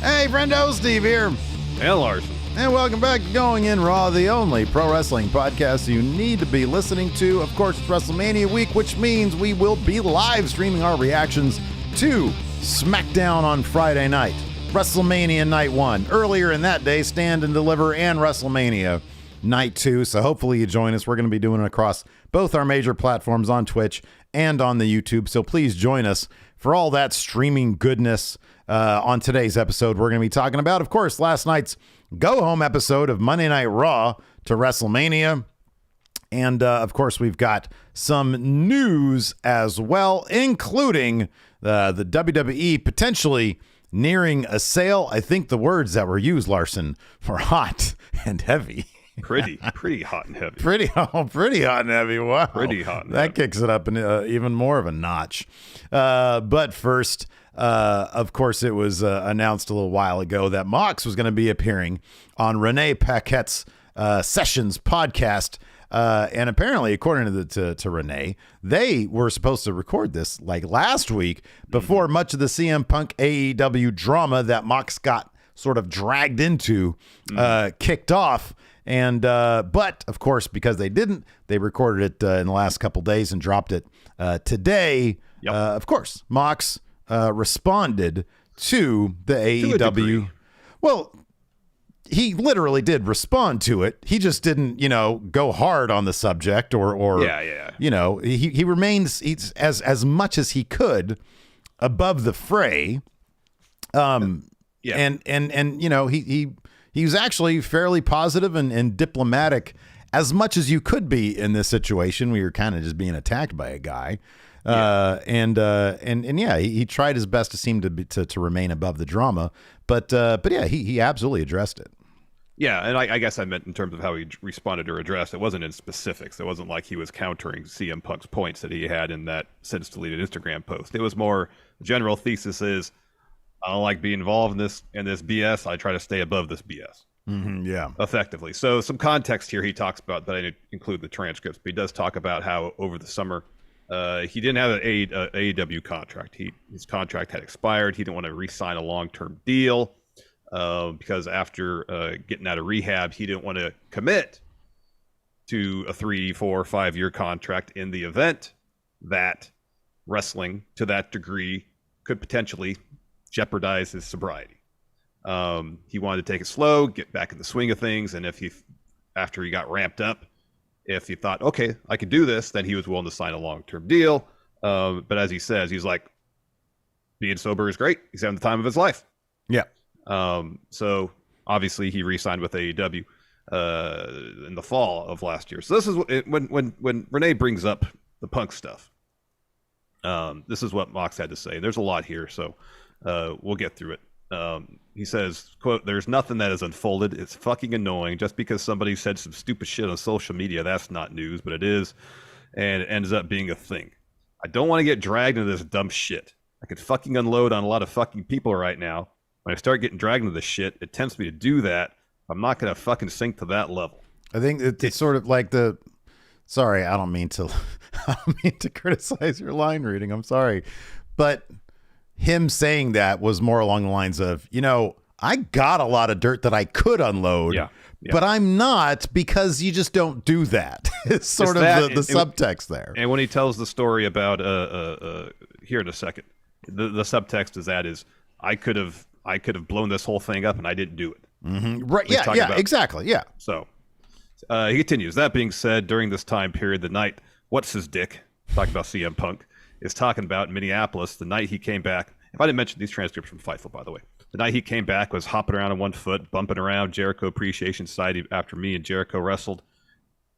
Hey, friendo, Steve here. And Larson. And welcome back to Going In Raw, the only pro wrestling podcast you need to be listening to. Of course, it's WrestleMania week, which means we will be live streaming our reactions to SmackDown on Friday night, WrestleMania Night 1. Earlier in that day, Stand and Deliver, and WrestleMania Night 2. So hopefully you join us. We're going to be doing it across both our major platforms on Twitch and on the YouTube. So please join us for all that streaming goodness. On today's episode, we're going to be talking about, of course, last night's go-home episode of Monday Night Raw to WrestleMania. And, of course, we've got some news as well, including the WWE potentially nearing a sale. I think the words that were used, Larson, were hot and heavy. Pretty hot and heavy. Pretty hot and heavy. Wow. Pretty hot and that heavy. Kicks it up in even more of a notch. But first... of course, it was announced a little while ago that Mox was going to be appearing on Renee Paquette's Sessions podcast. And apparently, according to Renee, they were supposed to record this like last week before much of the CM Punk AEW drama that Mox got sort of dragged into kicked off. And but, of course, because they didn't, they recorded it in the last couple days and dropped it today. Yep. Of course, Mox responded to the AEW. Well, he literally did respond to it. He just didn't, go hard on the subject or he remains as much as he could above the fray. And he was actually fairly positive and diplomatic as much as you could be in this situation where you're kind of just being attacked by a guy. He tried his best to seem to remain above the drama, but he absolutely addressed it. Yeah, and I guess I meant in terms of how he responded or addressed. It wasn't in specifics. It wasn't like he was countering CM Punk's points that he had in that since deleted Instagram post. It was more general thesis is, I don't like being involved in this BS. I try to stay above this BS. Effectively. So some context here. He talks about that. I didn't include the transcripts, but he does talk about how over the summer. He didn't have an AEW contract. His contract had expired. He didn't want to re-sign a long-term deal because after getting out of rehab, he didn't want to commit to a 3, 4, 5 year contract in the event that wrestling to that degree could potentially jeopardize his sobriety. He wanted to take it slow, get back in the swing of things, and after he got ramped up, if he thought, okay, I could do this, then he was willing to sign a long-term deal. But as he says, he's like, being sober is great. He's having the time of his life. Yeah. So obviously he re-signed with AEW in the fall of last year. So this is when Renee brings up the Punk stuff. This is what Mox had to say. There's a lot here, so we'll get through it. He says, quote, "There's nothing that has unfolded. It's fucking annoying. Just because somebody said some stupid shit on social media, that's not news, but it is. And it ends up being a thing. I don't want to get dragged into this dumb shit. I could fucking unload on a lot of fucking people right now. When I start getting dragged into this shit, it tempts me to do that. I'm not going to fucking sink to that level." I think it's sort of like sorry, I don't mean to criticize your line reading. I'm sorry. But him saying that was more along the lines of, I got a lot of dirt that I could unload, but I'm not, because you just don't do that. It's sort of the subtext there. And when he tells the story about here in a second, the subtext is I could have blown this whole thing up and I didn't do it. Mm-hmm. Right? Yeah, exactly. Yeah. So he continues. That being said, during this time period, the night what's his dick talking about CM Punk is talking about in Minneapolis, the night he came back. If I didn't mention these transcripts from Fightful, by the way, the night he came back was hopping around on one foot, bumping around Jericho Appreciation Society after me and Jericho wrestled.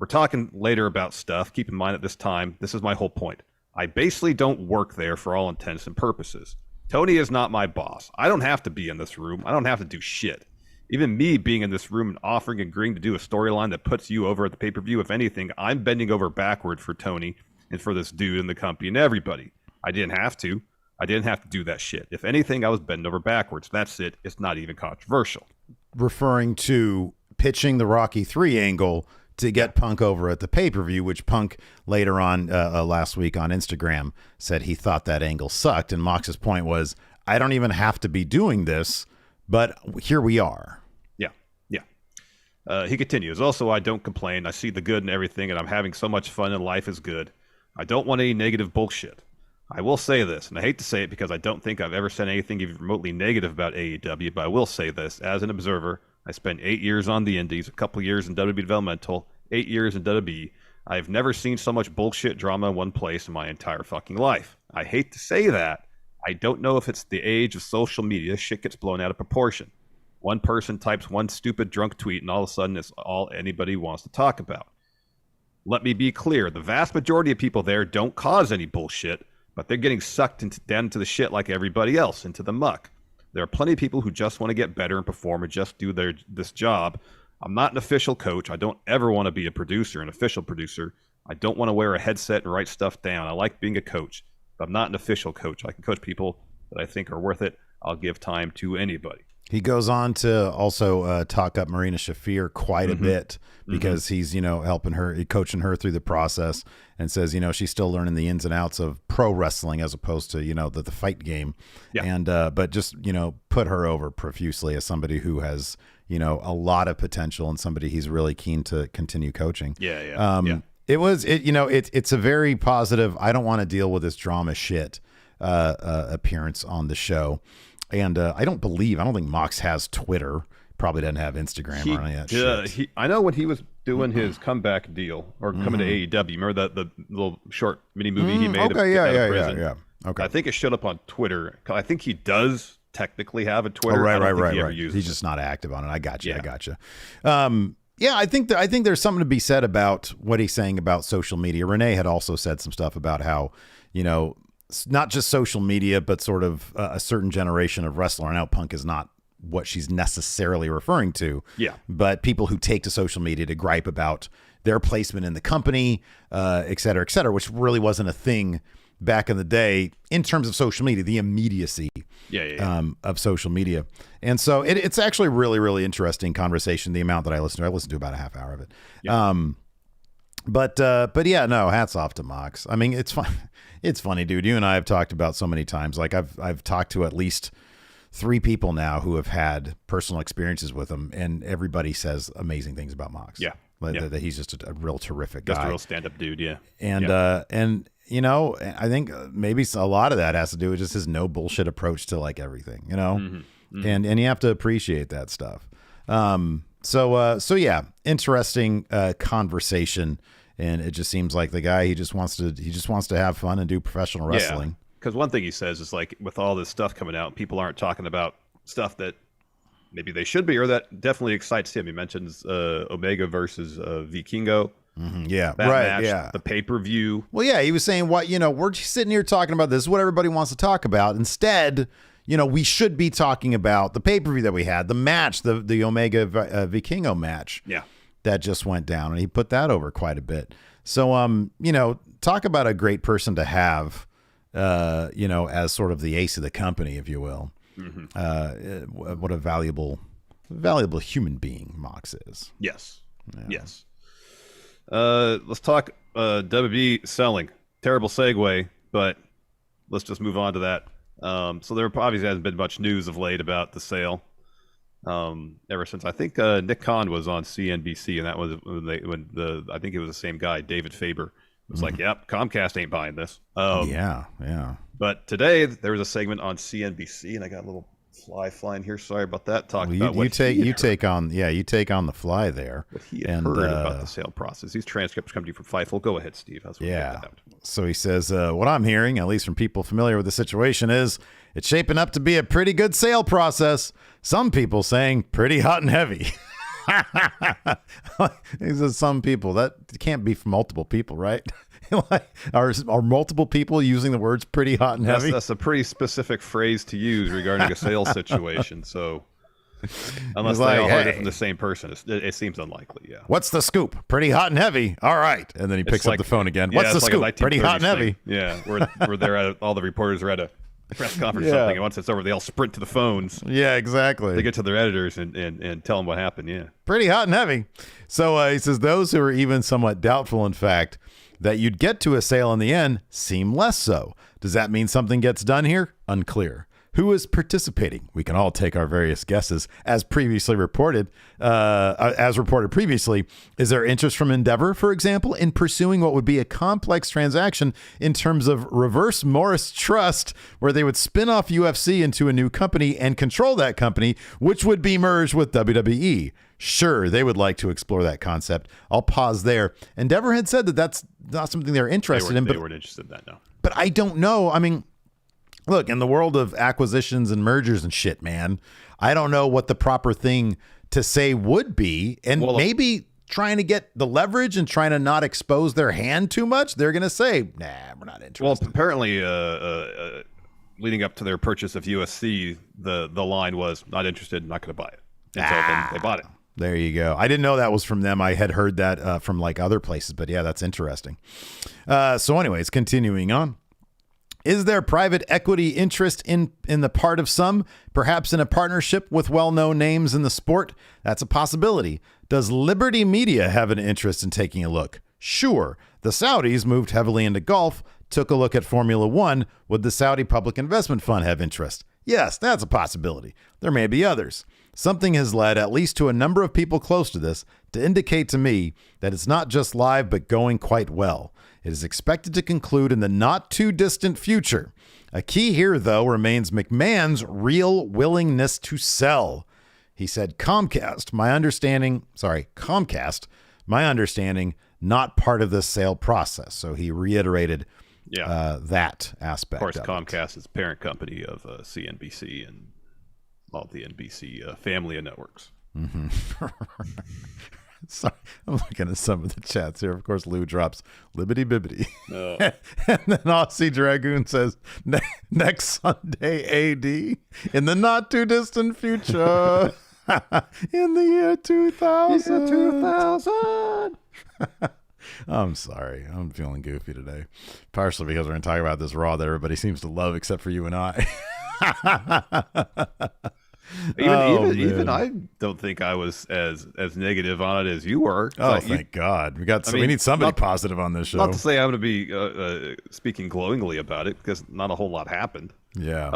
We're talking later about stuff. Keep in mind at this time, this is my whole point. I basically don't work there for all intents and purposes. Tony is not my boss. I don't have to be in this room. I don't have to do shit. Even me being in this room and offering, agreeing to do a storyline that puts you over at the pay-per-view, if anything, I'm bending over backward for Tony and for this dude in the company and everybody. I didn't have to. I didn't have to do that shit. If anything, I was bending over backwards. That's it. It's not even controversial. Referring to pitching the Rocky 3 angle to get Punk over at the pay-per-view, which Punk later on last week on Instagram said he thought that angle sucked. And Mox's point was, I don't even have to be doing this but here we are. Yeah. He continues. Also, I don't complain. I see the good in everything, and I'm having so much fun, and life is good. I don't want any negative bullshit. I will say this, and I hate to say it because I don't think I've ever said anything even remotely negative about AEW, but I will say this. As an observer, I spent 8 years on the indies, a couple years in WWE developmental, 8 years in WWE. I've never seen so much bullshit drama in one place in my entire fucking life. I hate to say that. I don't know if it's the age of social media. Shit gets blown out of proportion. One person types one stupid drunk tweet, and all of a sudden it's all anybody wants to talk about. Let me be clear. The vast majority of people there don't cause any bullshit, but they're getting sucked down into the shit like everybody else, into the muck. There are plenty of people who just want to get better and perform and just do this job. I'm not an official coach. I don't ever want to be a producer, an official producer. I don't want to wear a headset and write stuff down. I like being a coach, but I'm not an official coach. I can coach people that I think are worth it. I'll give time to anybody. He goes on to also talk up Marina Shafir quite a bit because he's, helping her, coaching her through the process, and says, she's still learning the ins and outs of pro wrestling as opposed to, the fight game. Yeah. And, but just, put her over profusely as somebody who has, a lot of potential and somebody he's really keen to continue coaching. Yeah. It's a very positive, I don't want to deal with this drama shit appearance on the show. And I don't think Mox has Twitter. Probably doesn't have Instagram or any of that shit. I know when he was doing his comeback deal or coming to AEW, remember the little short mini movie he made? Okay, yeah. Okay. I think it showed up on Twitter. I think he does technically have a Twitter. Right. He's just not active on it. I got you. I think there's something to be said about what he's saying about social media. Renee had also said some stuff about how, not just social media, but sort of a certain generation of wrestler. And now Punk is not what she's necessarily referring to. Yeah. But people who take to social media to gripe about their placement in the company, et cetera, which really wasn't a thing back in the day in terms of social media, the immediacy of social media. And so it's actually a really, really interesting conversation. The amount that I listened to about a half hour of it. Yeah. But yeah, no, hats off to Mox. I mean, it's fun. It's funny, dude. You and I have talked about so many times. Like I've talked to at least 3 people now who have had personal experiences with him, and everybody says amazing things about Mox. Yeah. That he's just a real terrific guy. Just a real stand-up dude, yeah. And I think maybe a lot of that has to do with just his no bullshit approach to like everything, and you have to appreciate that stuff. So yeah, interesting conversation. And it just seems like the guy, he just wants to have fun and do professional wrestling. Because one thing he says is like, with all this stuff coming out, people aren't talking about stuff that maybe they should be, or that definitely excites him. He mentions Omega versus Vikingo. Yeah, that right. Match, yeah, the pay-per-view. Well, yeah, he was saying we're just sitting here talking about this is what everybody wants to talk about. Instead, we should be talking about the pay-per-view that we had, the match, the Omega Vikingo match. Yeah. That just went down, and he put that over quite a bit. So, talk about a great person to have, as sort of the ace of the company, if you will. What a valuable human being Mox is. Yes. Yeah. Yes. Let's talk WWE selling. Terrible segue, but let's just move on to that. So there obviously hasn't been much news of late about the sale. Ever since I think Nick Khan was on CNBC, and that was when I think it was the same guy, David Faber, was like, "Yep, Comcast ain't buying this." Yeah. But today there was a segment on CNBC, and I got a little fly flying here. Sorry about that. You take on the fly there. What he had heard about the sale process. These transcripts come to you from Fightful. Go ahead, Steve. So he says, what I'm hearing, at least from people familiar with the situation, is it's shaping up to be a pretty good sale process. Some people saying pretty hot and heavy. He says some people. That can't be from multiple people, right? are multiple people using the words pretty hot and heavy? That's a pretty specific phrase to use regarding a sales situation. So unless they all heard it from the same person, it seems unlikely. Yeah. What's the scoop? Pretty hot and heavy. All right. And then he picks up the phone again. What's the scoop? Pretty hot and heavy. Yeah. We're there all the reporters are at a press conference or something, and once it's over, they all sprint to the phones. Yeah, exactly. They get to their editors and tell them what happened. Yeah. Pretty hot and heavy. So he says those who are even somewhat doubtful, in fact, that you'd get to a sale in the end seem less so. Does that mean something gets done here? Unclear. who is participating? We can all take our various guesses. As reported previously, is there interest from Endeavor, for example, in pursuing what would be a complex transaction in terms of reverse Morris trust, where they would spin off UFC into a new company and control that company, which would be merged with WWE? Sure, they would like to explore that concept. I'll pause there. Endeavor had said that that's not something they're interested in. They weren't interested in that, no. But I don't know. I mean, look, in the world of acquisitions and mergers and shit, man, I don't know what the proper thing to say would be. And maybe trying to get the leverage and trying to not expose their hand too much, they're going to say, nah, we're not interested. Well, apparently, leading up to their purchase of USC, the line was not interested, not going to buy it. And so then they bought it. There you go. I didn't know that was from them. I had heard that from like other places, but yeah, that's interesting. So anyways, continuing on. Is there private equity interest in the part of some, perhaps in a partnership with well-known names in the sport? That's a possibility. Does Liberty Media have an interest in taking a look? Sure. The Saudis moved heavily into golf, took a look at Formula One. Would the Saudi Public Investment Fund have interest? Yes, that's a possibility. There may be others. Something has led, at least to a number of people close to this, to indicate to me that it's not just live, but going quite well. It is expected to conclude in the not too distant future. A key here, though, remains McMahon's real willingness to sell. He said, Comcast, my understanding, not part of this sale process. So he reiterated that aspect. Of course, Comcast is parent company of CNBC and all the NBC family of networks. Mm-hmm. Sorry, I'm looking at some of the chats here. Of course, Lou drops Libbity Bibbity. And then Aussie Dragoon says, next Sunday, AD, in the not too distant future, in the year 2000. I'm sorry. I'm feeling goofy today. Partially because we're going to talk about this Raw that everybody seems to love except for you and I. Even I don't think I was as negative on it as you were. Thank God. We need somebody positive on this show. Not to say I'm going to be speaking glowingly about it, because not a whole lot happened. Yeah.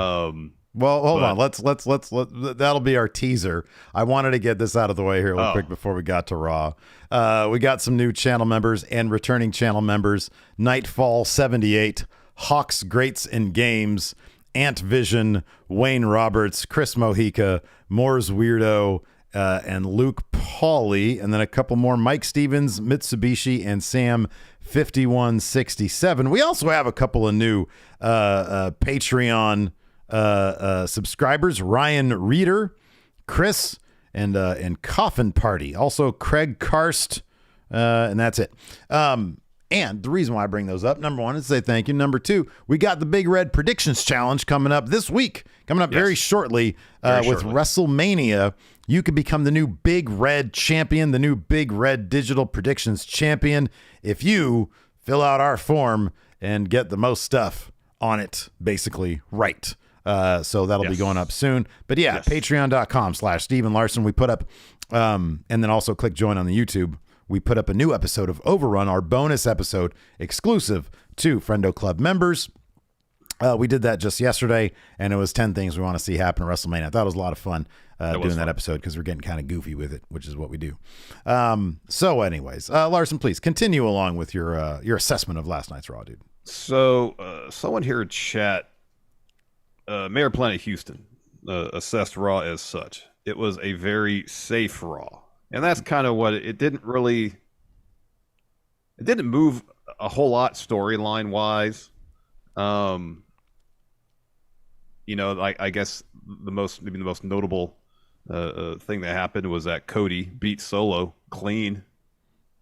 Well, hold on. Let's that'll be our teaser. I wanted to get this out of the way here real quick before we got to Raw. We got some new channel members and returning channel members. Nightfall 78, Hawks Greats and Games, Ant Vision, Wayne Roberts, Chris Mojica, Moore's Weirdo, and Luke Pauly, and then a couple more: Mike Stevens, Mitsubishi, and Sam 5167. We also have a couple of new Patreon subscribers: Ryan Reeder, Chris, and Coffin Party. Also Craig Karst, and that's it. And the reason why I bring those up, number one, is to say thank you. Number two, we got the Big Red Predictions Challenge coming up this week, very shortly with WrestleMania. You could become the new Big Red champion, the new Big Red Digital Predictions champion, if you fill out our form and get the most stuff on it, basically, right. So that'll be going up soon. But yeah, patreon.com/Steven Larson. We put up, and then also click join on the YouTube. We put up a new episode of Overrun, our bonus episode exclusive to Friendo Club members. We did that just yesterday, and it was 10 things we want to see happen at WrestleMania. I thought it was a lot of fun doing that episode, because we're getting kind of goofy with it, which is what we do. So anyways, Larson, please continue along with your assessment of last night's Raw, dude. So someone here in chat, Mayor Planet Houston, assessed Raw as such. It was a very safe Raw. And that's kind of what it didn't move a whole lot storyline wise. I guess the most notable thing that happened was that Cody beat Solo clean.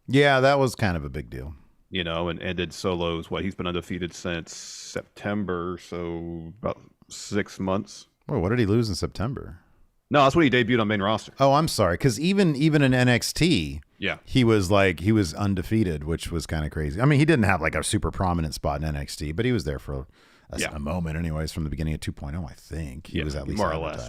Yeah, that was kind of a big deal. And ended Solo's he's been undefeated since September, so about 6 months. Wait, what did he lose in September? No, that's when he debuted on main roster. Oh, I'm sorry, because even in NXT, he was undefeated, which was kind of crazy. I mean, he didn't have a super prominent spot in NXT, but he was there for a moment, anyways, from the beginning of 2.0. I think he was at least more or less.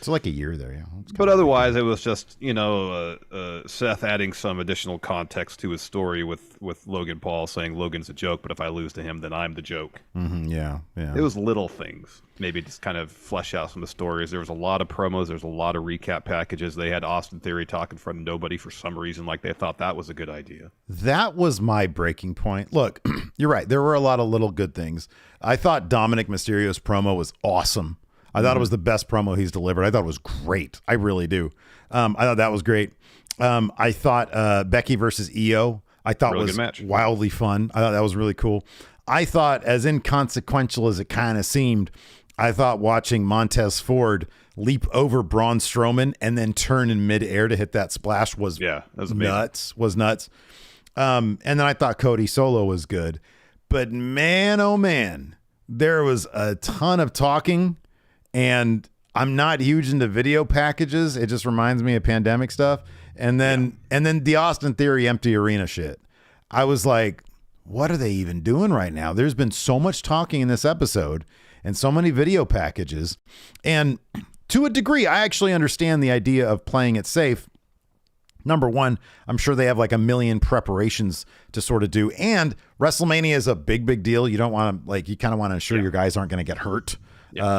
So like a year there, yeah. But otherwise, it was just, Seth adding some additional context to his story with Logan Paul saying Logan's a joke, but if I lose to him, then I'm the joke. Yeah. It was little things. Maybe just kind of flesh out some of the stories. There was a lot of promos. There's a lot of recap packages. They had Austin Theory talk in front of nobody for some reason, like they thought that was a good idea. That was my breaking point. Look, you're right. There were a lot of little good things. I thought Dominik Mysterio's promo was awesome. I thought it was the best promo he's delivered. I thought it was great. I really do. I thought that was great. I thought Becky versus Io, I thought really was wildly fun. I thought that was really cool. I thought, as inconsequential as it kind of seemed, I thought watching Montez Ford leap over Braun Strowman and then turn in midair to hit that splash was nuts. Was nuts. And then I thought Cody Solo was good. But man, oh man, there was a ton of talking. And I'm not huge into video packages. It just reminds me of pandemic stuff. And then the Austin Theory empty arena shit. I was like, what are they even doing right now? There's been so much talking in this episode and so many video packages. And to a degree, I actually understand the idea of playing it safe. Number one, I'm sure they have like a million preparations to sort of do. And WrestleMania is a big deal. You don't want to you kind of want to ensure your guys aren't going to get hurt.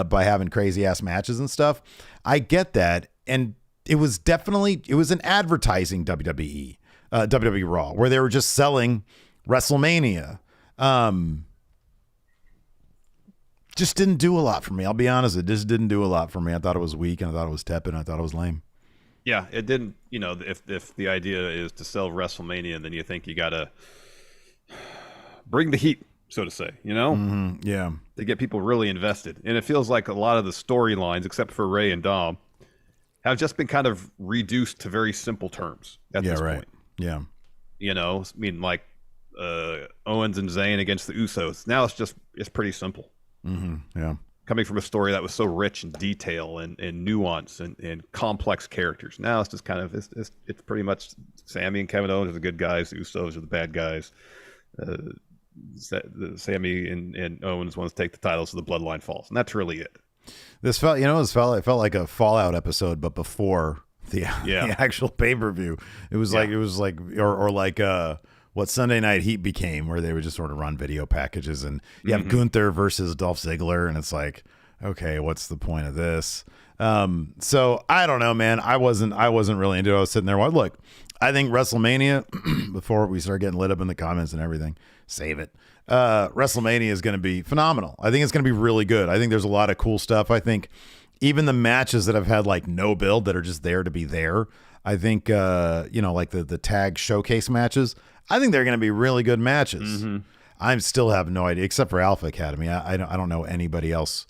By having crazy ass matches and stuff. I get that. And it was an advertising WWE Raw, where they were just selling WrestleMania. Just didn't do a lot for me. I'll be honest. It just didn't do a lot for me. I thought it was weak and I thought it was tepid and I thought it was lame. Yeah, it didn't, if the idea is to sell WrestleMania, then you think you got to bring the heat, so to say, Yeah. To get people really invested. And it feels like a lot of the storylines, except for Ray and Dom, have just been kind of reduced to very simple terms at this point. Yeah. Like Owens and Zayn against the Usos. Now it's pretty simple. Yeah. Coming from a story that was so rich in detail and nuance and complex characters. Now it's just kind of, it's pretty much Sammy and Kevin Owens are the good guys. The Usos are the bad guys. Sammy and Owens wants to take the titles, so the bloodline falls, and that's really it. This felt, it felt like a Fallout episode, but before the actual pay-per-view. It was like what Sunday Night Heat became, where they would just sort of run video packages, and you have Gunther versus Dolph Ziggler, and it's like, okay, what's the point of this? So I don't know, man. I wasn't really into it. I was sitting there. Well, look, I think WrestleMania, before we start getting lit up in the comments and everything, save it. WrestleMania is going to be phenomenal. I think it's going to be really good. I think there's a lot of cool stuff. I think even the matches that have had like no build that are just there to be there. I think, like the tag showcase matches, I think they're going to be really good matches. I still have no idea, except for Alpha Academy. I don't know anybody else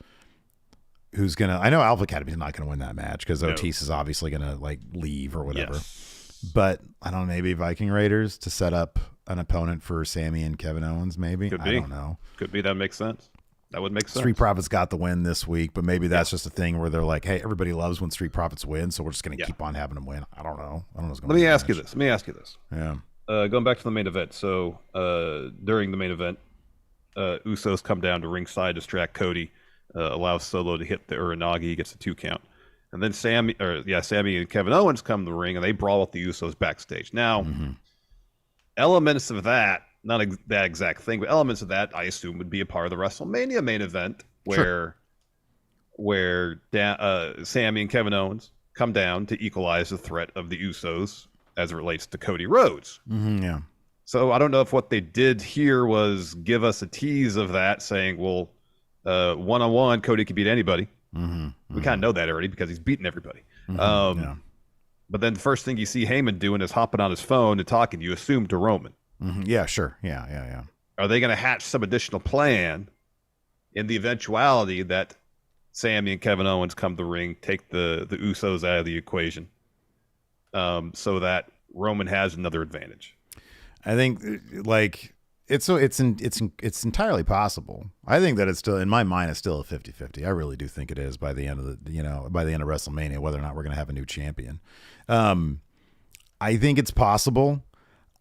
who's going to, I know Alpha Academy's not going to win that match because Otis is obviously going to like leave or whatever. Yes. But I don't know, maybe Viking Raiders to set up an opponent for Sammy and Kevin Owens, maybe. Could be. I don't know. Could be. That makes sense. That would make sense. Street Profits got the win this week, but maybe that's just a thing where they're like, hey, everybody loves when Street Profits win, so we're just going to keep on having them win. I don't know. What's going on. Let me ask you this. Yeah. Going back to the main event. So during the main event, Usos come down to ringside, distract Cody, allows Solo to hit the Uranagi, gets a 2 count. And then Sammy and Kevin Owens come to the ring, and they brawl with the Usos backstage. Now, elements of that, not that exact thing, but elements of that, I assume, would be a part of the WrestleMania main event, where Sammy and Kevin Owens come down to equalize the threat of the Usos as it relates to Cody Rhodes. Yeah. So I don't know if what they did here was give us a tease of that, saying, well, one-on-one, Cody can beat anybody. We kind of know that already because he's beaten everybody. But then the first thing you see Heyman doing is hopping on his phone and talking, you assume, to Roman. Yeah, sure. Yeah. Are they going to hatch some additional plan in the eventuality that Sammy and Kevin Owens come to the ring, take the Usos out of the equation, so that Roman has another advantage? I think it's entirely possible. I think that it's still, in my mind, it's still a 50-50. I really do think it is by the end of WrestleMania, whether or not we're going to have a new champion. I think it's possible.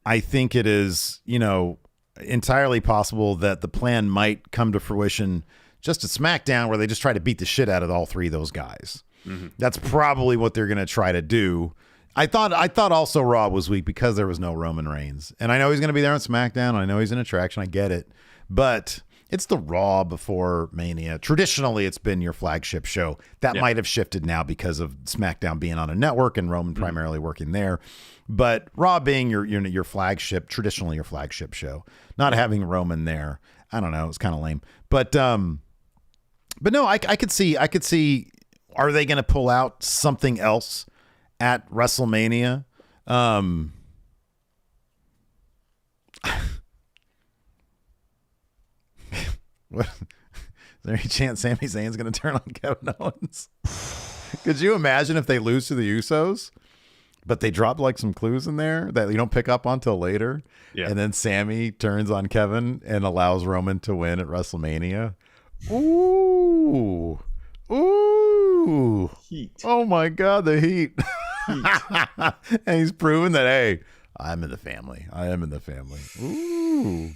I think it is, entirely possible that the plan might come to fruition just at SmackDown, where they just try to beat the shit out of all three of those guys. That's probably what they're going to try to do. I thought also Raw was weak because there was no Roman Reigns. And I know he's going to be there on SmackDown. I know he's an attraction. I get it. But it's the Raw before Mania. Traditionally, it's been your flagship show. That might have shifted now because of SmackDown being on a network and Roman primarily working there. But Raw being your flagship, traditionally your flagship show, not having Roman there, I don't know, it's kind of lame. But no, I could see. Are they going to pull out something else at WrestleMania? What? Is there any chance Sami Zayn's going to turn on Kevin Owens? Could you imagine if they lose to the Usos, but they drop like some clues in there that you don't pick up on till later, and then Sami turns on Kevin and allows Roman to win at WrestleMania? Ooh. Heat. Oh my God, the heat. And he's proven that, hey, I'm in the family. I am in the family. Ooh.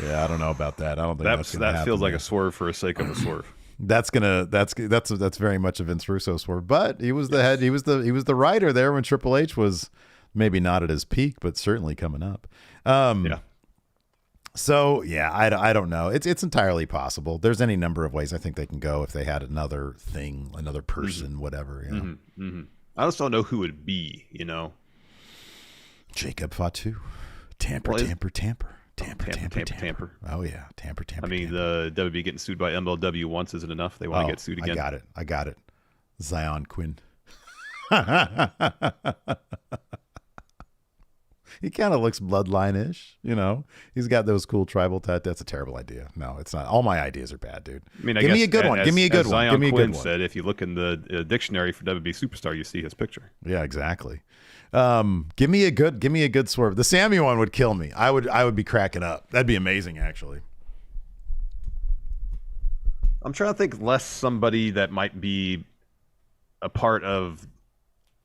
Yeah, I don't know about that. I don't think that's gonna happen. That feels like a swerve for the sake of a swerve. That's very much a Vince Russo swerve. But he was the head. He was the writer there when Triple H was maybe not at his peak, but certainly coming up. So yeah, I don't know. It's entirely possible. There's any number of ways I think they can go if they had another thing, another person, whatever. You know? I just don't know who it would be. You know, Jacob Fatu, Tamper. Oh yeah, Tamper. I mean, the WWE getting sued by MLW once isn't enough. They want to get sued again. I got it. Zion Quinn. He kind of looks Bloodline-ish, you know. He's got those cool tribal tattoos. That's a terrible idea. No, it's not. All my ideas are bad, dude. I mean, Give me a good one. Give me a good one. Zion Quinn said, if you look in the dictionary for WWE superstar, you see his picture. Yeah, exactly. Give me a good swerve. The Sammy one would kill me. I would be cracking up. That'd be amazing, actually. I'm trying to think less somebody that might be a part of,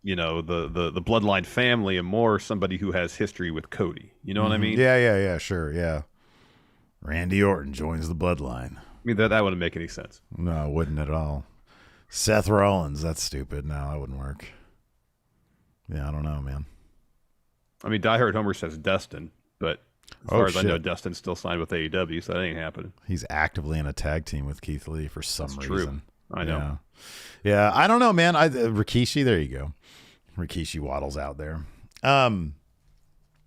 you know, the Bloodline family, and more somebody who has history with Cody. You know what I mean? Yeah, sure, yeah. Randy Orton joins the Bloodline. I mean, that wouldn't make any sense. No, it wouldn't at all. Seth Rollins, that's stupid. No, that wouldn't work. Yeah, I don't know, man. I mean, Die Hard Homer says Dustin, but as far as I know, Dustin's still signed with AEW, so that ain't happening. He's actively in a tag team with Keith Lee for some reason. True. I know. Yeah, I don't know, man. Rikishi, there you go. Rikishi waddles out there. I don't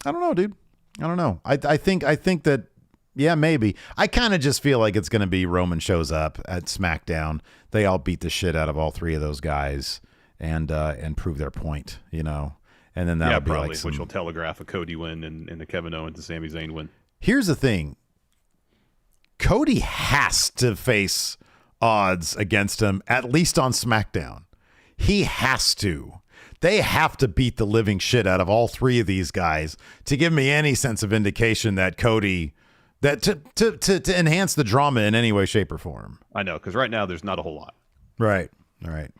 know, dude. I don't know. I think that, yeah, maybe. I kind of just feel like it's going to be Roman shows up at SmackDown. They all beat the shit out of all three of those guys and prove their point, you know. And then that'll be probably, like which will telegraph a Cody win and the Kevin Owens and Sami Zayn win. Here's the thing. Cody has to face odds against him, at least on SmackDown. He has to. They have to beat the living shit out of all three of these guys to give me any sense of indication that Cody, that to enhance the drama in any way, shape, or form. I know, because right now there's not a whole lot. Right. All right.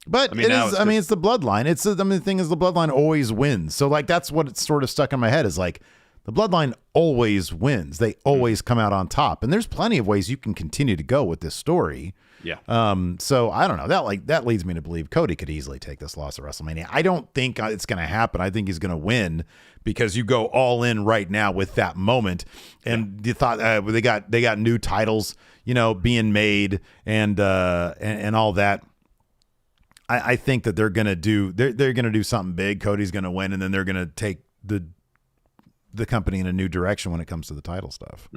But it's the Bloodline. The thing is, the Bloodline always wins. So like that's what it's sort of stuck in my head is like the Bloodline always wins. They always come out on top. And there's plenty of ways you can continue to go with this story. Yeah. So I don't know. That leads me to believe Cody could easily take this loss at WrestleMania. I don't think it's going to happen. I think he's going to win because you go all in right now with that moment. And you thought they got new titles, you know, being made and all that. I think that they're going to do something big. Cody's going to win, and then they're going to take the company in a new direction when it comes to the title stuff.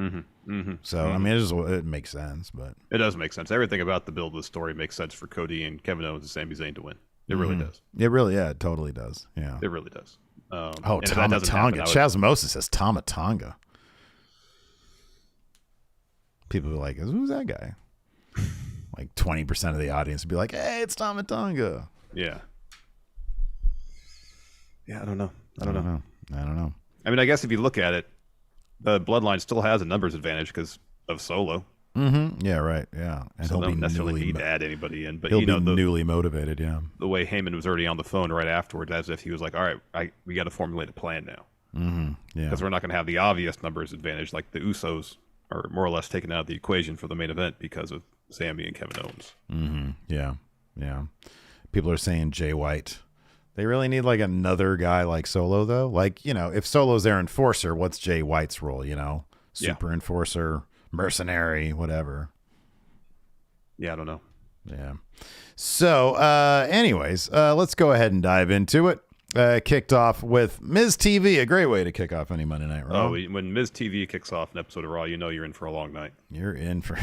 So I mean, it makes sense, but it does make sense. Everything about the build of the story makes sense for Cody and Kevin Owens and Sami Zayn to win. It really does. It totally does. Yeah, it really does. Tama Tonga. Chaz Moses says Tama Tonga. People are like, who's that guy? Like 20% of the audience would be like, hey, it's Tama Tonga. Yeah. Yeah, I don't know. I don't know. I mean, I guess if you look at it, the Bloodline still has a numbers advantage because of Solo. Yeah, right. Yeah. And so he'll don't necessarily need to add anybody in. But he'll be newly motivated, yeah. The way Heyman was already on the phone right afterwards, as if he was like, all right, we got to formulate a plan now. Yeah. Because we're not going to have the obvious numbers advantage like the Usos are more or less taken out of the equation for the main event because of Sami and Kevin Owens. Yeah. People are saying Jay White. They really need like another guy like Solo though. Like, if Solo's their enforcer, what's Jay White's role? Super enforcer, mercenary, whatever. Yeah, I don't know. Yeah. So, anyways, let's go ahead and dive into it. Kicked off with Miz TV, a great way to kick off any Monday Night Raw. Oh, when Miz TV kicks off an episode of Raw, you're in for a long night. You're in for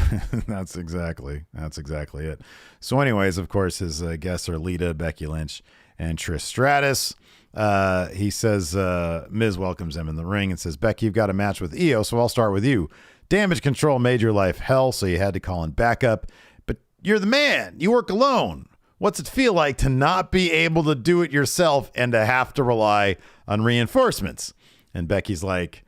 that's exactly it. So, anyways, of course, his guests are Lita, Becky Lynch, and Trish Stratus. He says Miz welcomes him in the ring and says, Becky, you've got a match with Io, so I'll start with you. Damage Control made your life hell, so you had to call in backup. But you're the man. You work alone. What's it feel like to not be able to do it yourself and to have to rely on reinforcements? And Becky's like,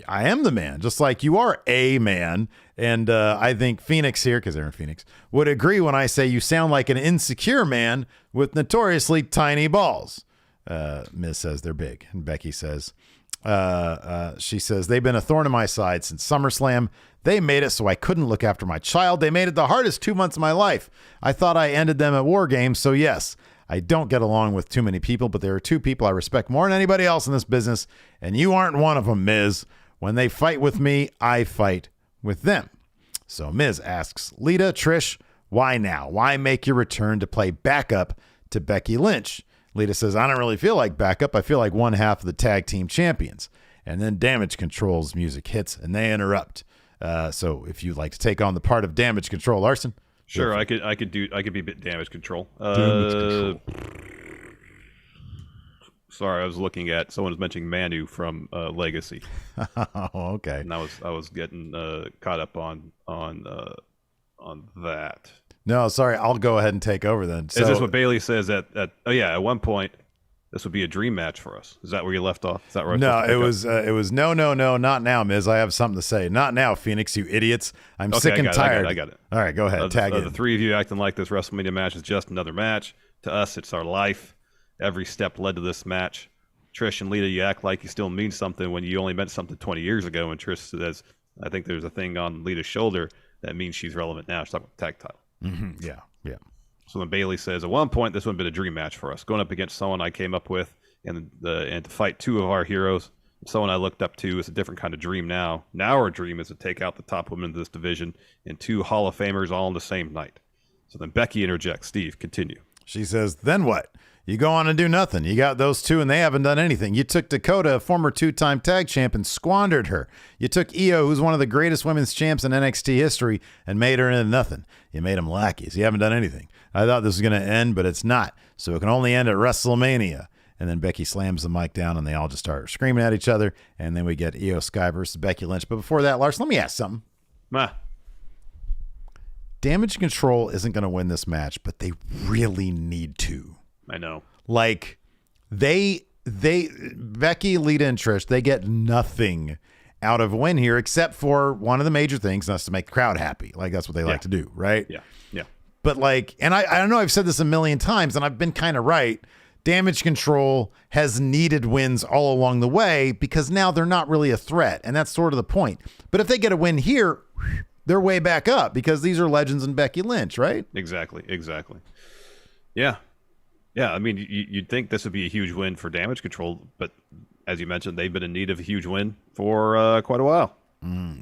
I am the man, just like you are a man. And I think Phoenix here, because they're in Phoenix, would agree when I say you sound like an insecure man with notoriously tiny balls. Miz says they're big. And Becky says, she says, they've been a thorn in my side since SummerSlam. They made it so I couldn't look after my child. They made it the hardest 2 months of my life. I thought I ended them at War Games. So yes, I don't get along with too many people, but there are two people I respect more than anybody else in this business. And you aren't one of them, Miz. When they fight with me, I fight with them. So Miz asks Lita, Trish, why now? Why make your return to play backup to Becky Lynch? Lita says, I don't really feel like backup. I feel like one half of the tag team champions. And then Damage Control's music hits and they interrupt. So if you'd like to take on the part of Damage Control, Larson. Sure, I could be a bit Damage Control. Damage Control. Sorry, I was looking at someone was mentioning Manu from Legacy. Oh, okay. And I was getting caught up on that. No, sorry, I'll go ahead and take over then. So, is this what Bailey says at one point? This would be a dream match for us. Is that where you left off? Is that right? No, it was no, not now, Miz. I have something to say. Not now, Phoenix, you idiots. I'm sick and tired. I got it. All right, go ahead. Tag in. The three of you acting like this WrestleMania match is just another match. To us, it's our life. Every step led to this match. Trish and Lita, you act like you still mean something when you only meant something 20 years ago. And Trish says, I think there's a thing on Lita's shoulder that means she's relevant now. She's talking about the tag title. Mm-hmm. Yeah. So when Bailey says, at one point, this would have been a dream match for us, going up against someone I came up with and to fight two of our heroes, someone I looked up to, is a different kind of dream now. Now our dream is to take out the top women of this division and two Hall of Famers all on the same night. So then Becky interjects. Steve, continue. She says, then what? You go on and do nothing. You got those two and they haven't done anything. You took Dakota, a former two-time tag champ, and squandered her. You took Io, who's one of the greatest women's champs in NXT history, and made her into nothing. You made them lackeys. You haven't done anything. I thought this was going to end, but it's not. So it can only end at WrestleMania. And then Becky slams the mic down and they all just start screaming at each other. And then we get Io Sky versus Becky Lynch. But before that, Larson, let me ask something. Damage Control isn't going to win this match, but they really need to. I know. Like, Becky, Lita, and Trish, they get nothing out of a win here except for one of the major things, and that's to make the crowd happy. Like, that's what they like to do, right? Yeah. But like, and I don't know, I've said this a million times, and I've been kind of right. Damage Control has needed wins all along the way because now they're not really a threat, and that's sort of the point. But if they get a win here, they're way back up because these are legends and Becky Lynch, right? Exactly. Yeah. I mean, you'd think this would be a huge win for Damage Control, but as you mentioned, they've been in need of a huge win for quite a while.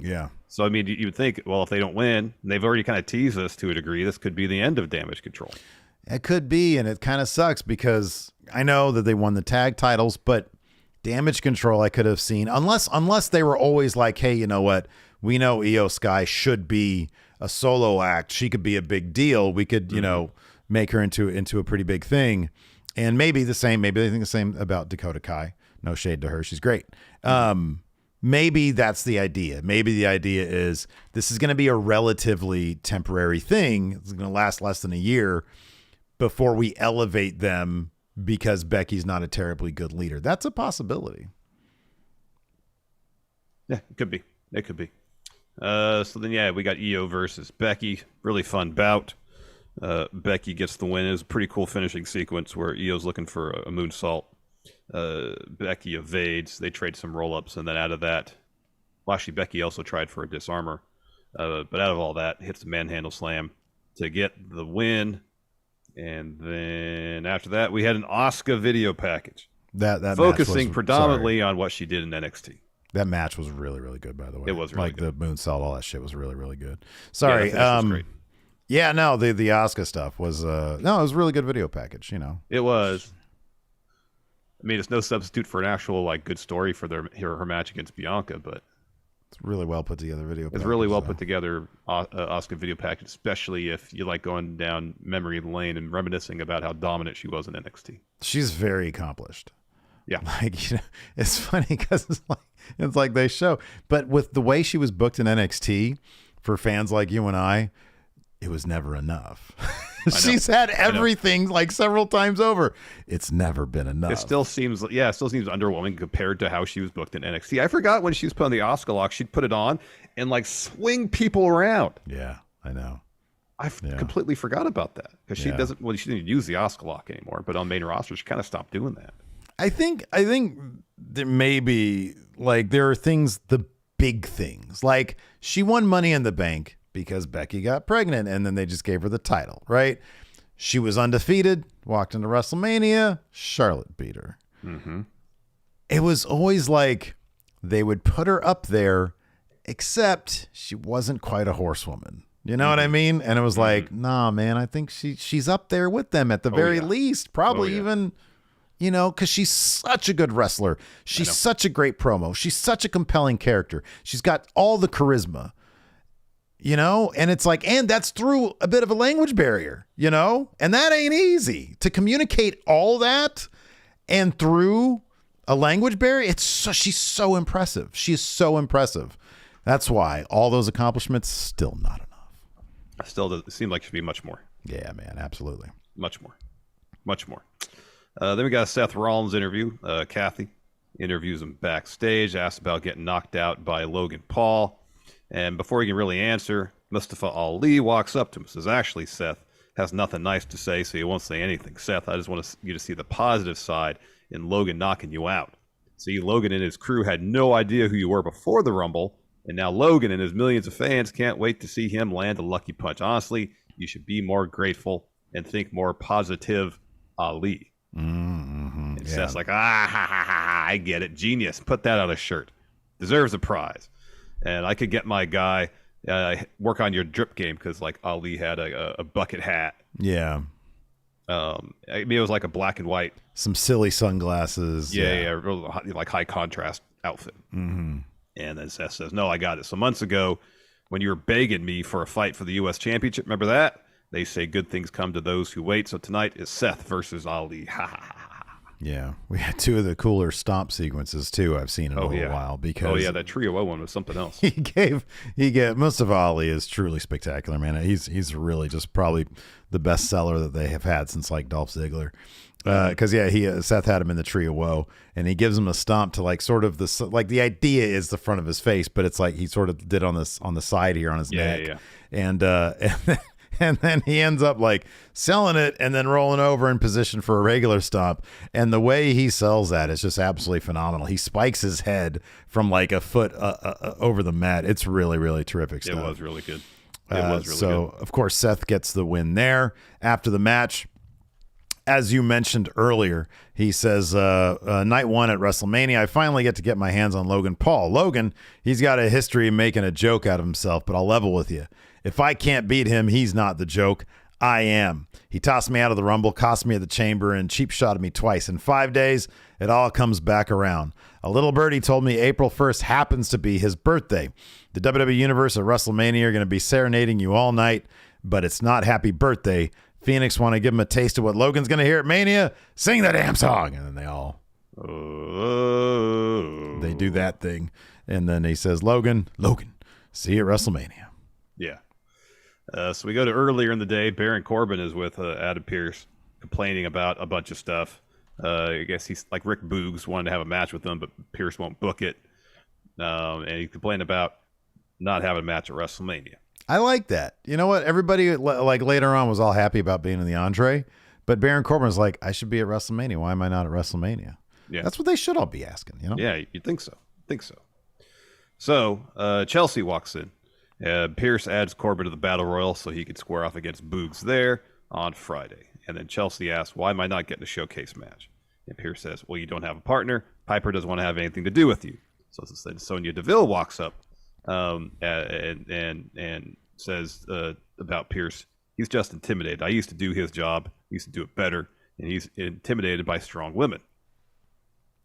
Yeah. So, I mean, you would think, well, if they don't win, and they've already kind of teased us to a degree, this could be the end of Damage Control. It could be, and it kind of sucks because I know that they won the tag titles, but Damage Control I could have seen, unless they were always like, hey, you know what? We know Io Sky should be a solo act. She could be a big deal. We could, make her into a pretty big thing. And maybe they think the same about Dakota Kai. No shade to her. She's great. Maybe that's the idea. Maybe the idea is this is going to be a relatively temporary thing. It's going to last less than a year before we elevate them because Becky's not a terribly good leader. That's a possibility. Yeah, it could be. So then, we got Io versus Becky. Really fun bout. Becky gets the win. It was a pretty cool finishing sequence where Io's looking for a moonsault. Becky evades. They trade some roll-ups, and then out of that, Becky also tried for a disarmor. But out of all that, hits the manhandle slam to get the win. And then after that, we had an Asuka video package. That focusing match predominantly on what she did in NXT. That match was really, really good, by the way. It was really good. The moonsault, all that shit was really, really good. Sorry. Yeah, was great. Yeah, no, the Asuka stuff was it was a really good video package, you know. It was. I mean, it's no substitute for an actual like good story for her match against Bianca, but it's really well put together video. It's really well put together Asuka video package, especially if you like going down memory lane and reminiscing about how dominant she was in NXT. She's very accomplished. Yeah, like, you know, it's funny because it's like they show, but with the way she was booked in NXT, for fans like you and I, it was never enough. She's had everything like several times over. It's never been enough. It still seems underwhelming compared to how she was booked in NXT. I forgot when she was put on the Asuka lock, she'd put it on and like swing people around. Yeah, I know. I completely forgot about that because she doesn't. Well, she didn't use the Asuka lock anymore. But on main roster, she kind of stopped doing that. I think there may be like there are things, the big things, like she won Money in the Bank because Becky got pregnant and then they just gave her the title, right? She was undefeated, walked into WrestleMania, Charlotte beat her. Mm-hmm. It was always like they would put her up there, except she wasn't quite a horsewoman. You know what I mean? And it was like, nah, man, I think she's up there with them at the very least, probably even, you know, because she's such a good wrestler. She's such a great promo. She's such a compelling character. She's got all the charisma. You know, and it's like, and that's through a bit of a language barrier, you know, and that ain't easy to communicate all that and through a language barrier. She's so impressive. She is so impressive. That's why all those accomplishments still not enough. Still does seem like it should be much more. Yeah, man, absolutely. Much more. Then we got a Seth Rollins interview. Kathy interviews him backstage, asks about getting knocked out by Logan Paul. And before he can really answer, Mustafa Ali walks up to him and says, actually, Seth has nothing nice to say, so he won't say anything. Seth, I just want you to see the positive side in Logan knocking you out. See, Logan and his crew had no idea who you were before the Rumble, and now Logan and his millions of fans can't wait to see him land a lucky punch. Honestly, you should be more grateful and think more positive, Ali. Mm-hmm. And Seth's like, I get it. Genius. Put that on a shirt. Deserves a prize. And I could get my guy work on your drip game because like Ali had a bucket hat. Yeah. I mean, it was like a black and white. Some silly sunglasses. Yeah, real, like high contrast outfit. Mm-hmm. And then Seth says, no, I got it. So months ago, when you were begging me for a fight for the U.S. Championship, remember that? They say good things come to those who wait. So tonight is Seth versus Ali. Ha ha ha. Yeah, we had two of the cooler stomp sequences too I've seen in a little while because that Trio O one was something else. He gave Mustafa Ali is truly spectacular, man. He's really just probably the best seller that they have had since like Dolph Ziggler. Because Seth had him in the Trio Woe, and he gives him a stomp to like sort of the idea is the front of his face, but it's like he sort of did on the side here on his neck, and then he ends up like selling it and then rolling over in position for a regular stomp. And the way he sells that is just absolutely phenomenal. He spikes his head from like a foot over the mat. It's really, really terrific stuff. It was really good. So, of course, Seth gets the win there. After the match, as you mentioned earlier, he says, night one at WrestleMania, I finally get to get my hands on Logan Paul. Logan, he's got a history of making a joke out of himself, but I'll level with you. If I can't beat him, he's not the joke. I am. He tossed me out of the Rumble, cost me at the Chamber, and cheap shotted me twice. In 5 days, it all comes back around. A little birdie told me April 1st happens to be his birthday. The WWE Universe at WrestleMania are going to be serenading you all night, but it's not happy birthday. Phoenix want to give him a taste of what Logan's going to hear at Mania. Sing the damn song. And then they all... They do that thing. And then he says, Logan, see you at WrestleMania. Yeah. So we go to earlier in the day. Baron Corbin is with Adam Pearce complaining about a bunch of stuff. I guess he's like Rick Boogs wanted to have a match with him, but Pearce won't book it. And he complained about not having a match at WrestleMania. I like that. You know what? Everybody like later on was all happy about being in the Andre, but Baron Corbin was like, I should be at WrestleMania. Why am I not at WrestleMania? Yeah. That's what they should all be asking, you know? Yeah, you'd think so. So Chelsea walks in. Pierce adds Corbin to the Battle Royal so he could square off against Boogs there on Friday. And then Chelsea asks, why am I not getting a showcase match? And Pierce says, well, you don't have a partner. Piper doesn't want to have anything to do with you. So then Sonya Deville walks up and says about Pierce, he's just intimidated. I used to do his job. He used to do it better. And he's intimidated by strong women.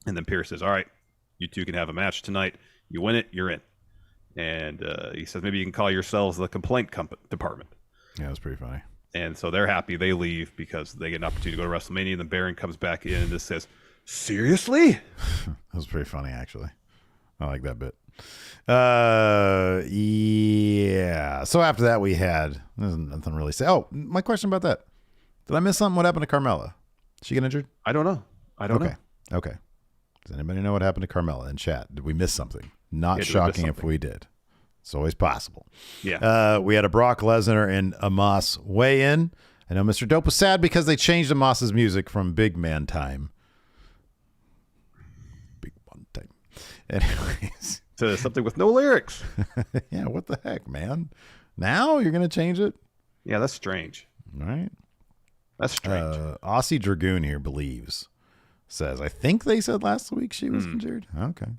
And then Pierce says, all right, you two can have a match tonight. You win it, you're in. And he says, maybe you can call yourselves the complaint department. Yeah, that's pretty funny. And so they're happy. They leave because they get an opportunity to go to WrestleMania. And then Baron comes back in and just says, seriously? That was pretty funny, actually. I like that bit. Yeah. So after that, there's nothing really to say. Oh, my question about that. Did I miss something? What happened to Carmella? Did she get injured? I don't know. Okay. Does anybody know what happened to Carmella in chat? Did we miss something? Not shocking if we did. It's always possible. Yeah. We had a Brock Lesnar and Omos weigh in. I know Mr. Dope was sad because they changed Omos's music from Big Man Time. Big Man Time. Anyways. To something with no lyrics. Yeah, what the heck, man? Now you're going to change it? Yeah, that's strange. All right. That's strange. Aussie Dragoon here says, I think they said last week she was injured. Okay.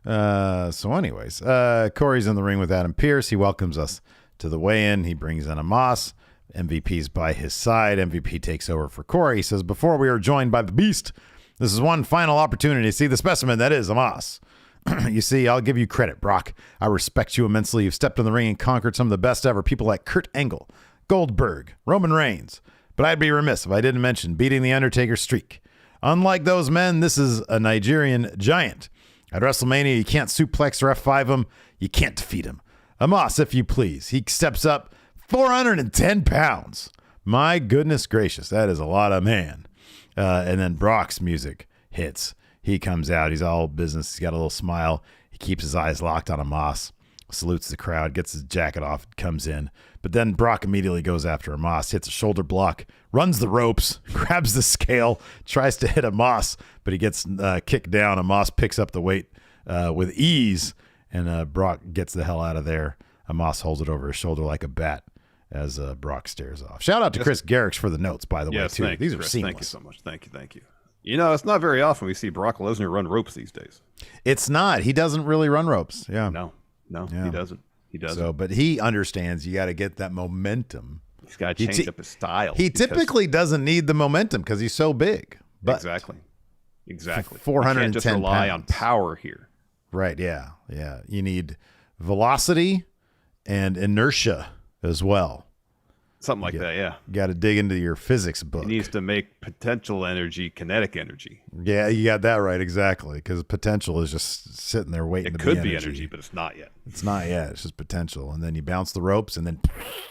So anyways, Corey's in the ring with Adam Pearce. He welcomes us to the weigh-in. He brings in Omos. MVP's by his side. MVP takes over for Corey. He says, before we are joined by the Beast, this is one final opportunity to see the specimen that is Omos. You see, I'll give you credit, Brock. I respect you immensely. You've stepped in the ring and conquered some of the best ever. People like Kurt Angle, Goldberg, Roman Reigns. But I'd be remiss if I didn't mention beating the Undertaker's streak. Unlike those men, this is a Nigerian giant. At WrestleMania, you can't suplex or F5 him. You can't defeat him. Omos, if you please. He steps up 410 pounds. My goodness gracious, that is a lot of man. And then Brock's music hits. He comes out. He's all business. He's got a little smile. He keeps his eyes locked on Omos, salutes the crowd, gets his jacket off, comes in. But then Brock immediately goes after Omos, hits a shoulder block, runs the ropes, grabs the scale, tries to hit Omos, but he gets kicked down. Omos picks up the weight with ease, and Brock gets the hell out of there. Omos holds it over his shoulder like a bat as Brock stares off. Shout out to Chris Garrix for the notes, by the way, too. These are seamless. Thank you so much. Thank you. You know, it's not very often we see Brock Lesnar run ropes these days. It's not. He doesn't really run ropes. Yeah. No, yeah. He doesn't. So, but he understands you got to get that momentum. He's got to change up his style. He typically doesn't need the momentum because he's so big. But exactly. 410 you can't just rely on pounds. Power here. Right. Yeah. You need velocity and inertia as well. Something like that, yeah. You got to dig into your physics book. He needs to make potential energy kinetic energy. Yeah, you got that right, exactly. Because potential is just sitting there waiting to be energy. It could be energy, but it's not yet. It's not yet. It's just potential. And then you bounce the ropes, and then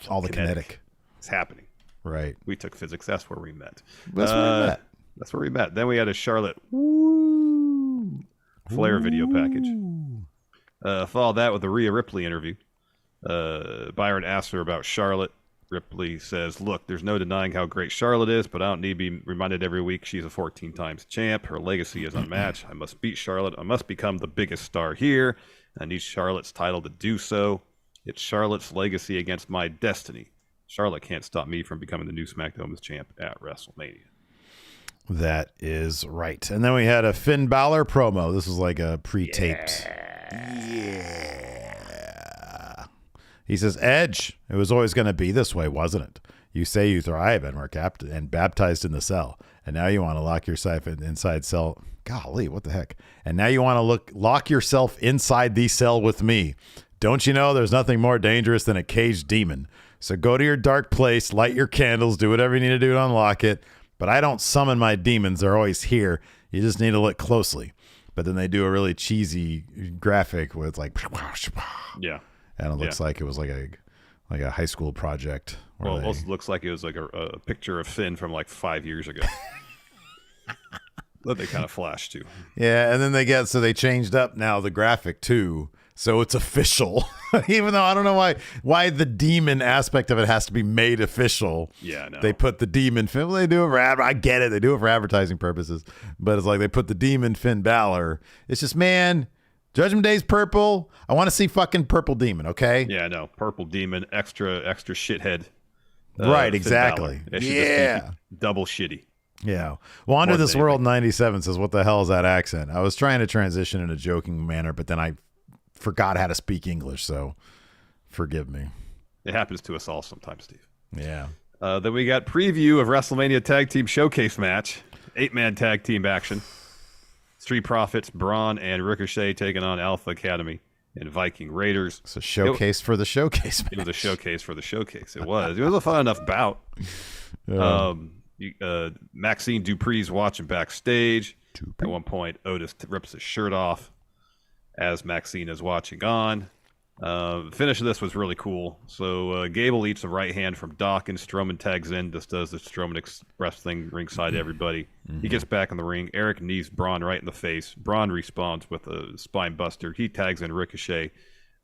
all the kinetic. It's happening. Right. We took physics. That's where we met. That's where we met. Then we had a Charlotte Flair video package. Followed that with a Rhea Ripley interview. Byron asked her about Charlotte. Ripley says, look, there's no denying how great Charlotte is, but I don't need to be reminded every week she's a 14 times champ. Her legacy is unmatched. I must beat Charlotte. I must become the biggest star here. I need Charlotte's title to do so. It's Charlotte's legacy against my destiny. Charlotte can't stop me from becoming the new SmackDown Women's champ at WrestleMania. That is right. And then we had a Finn Balor promo. This was like a pre-taped. Yeah. He says, Edge, it was always going to be this way, wasn't it? You say you thrive and were captain and baptized in the cell, and now you want to lock yourself inside cell. Golly, what the heck? And now you want to lock yourself inside the cell with me. Don't you know there's nothing more dangerous than a caged demon? So go to your dark place, light your candles, do whatever you need to do to unlock it. But I don't summon my demons. They're always here. You just need to look closely. But then they do a really cheesy graphic where it's like, yeah. And it looks like it was like a high school project. Well, it also looks like it was like a picture of Finn from like 5 years ago. That they kind of flashed to. Yeah, and then they changed up now the graphic too. So it's official. Even though I don't know why the demon aspect of it has to be made official. Yeah, no. They put the demon Finn. Well, they do it for I get it. They do it for advertising purposes. But it's like they put the demon Finn Balor. It's just, man, Judgment Day's purple. I want to see fucking purple demon, okay? Yeah, no. Purple demon, extra shithead. Right, Finn exactly. Balor. It should just be double shitty. Yeah. Well, Under This World 97 says, what the hell is that accent? I was trying to transition in a joking manner, but then I forgot how to speak English, so forgive me. It happens to us all sometimes, Steve. Yeah. Then we got preview of WrestleMania Tag Team Showcase match. 8-man tag team action. Street Profits, Braun, and Ricochet taking on Alpha Academy and Viking Raiders. It's a showcase for the showcase match. It was a showcase for the showcase. It was. It was a fun enough bout. Maxine Dupree's watching backstage. At one point, Otis rips his shirt off as Maxine is watching on. The finish of this was really cool. So Gable eats a right hand from Doc, and Strowman tags in. Just does the Strowman Express thing ringside to everybody. He gets back in the ring. Eric knees Braun right in the face. Braun responds with a spine buster. He tags in Ricochet.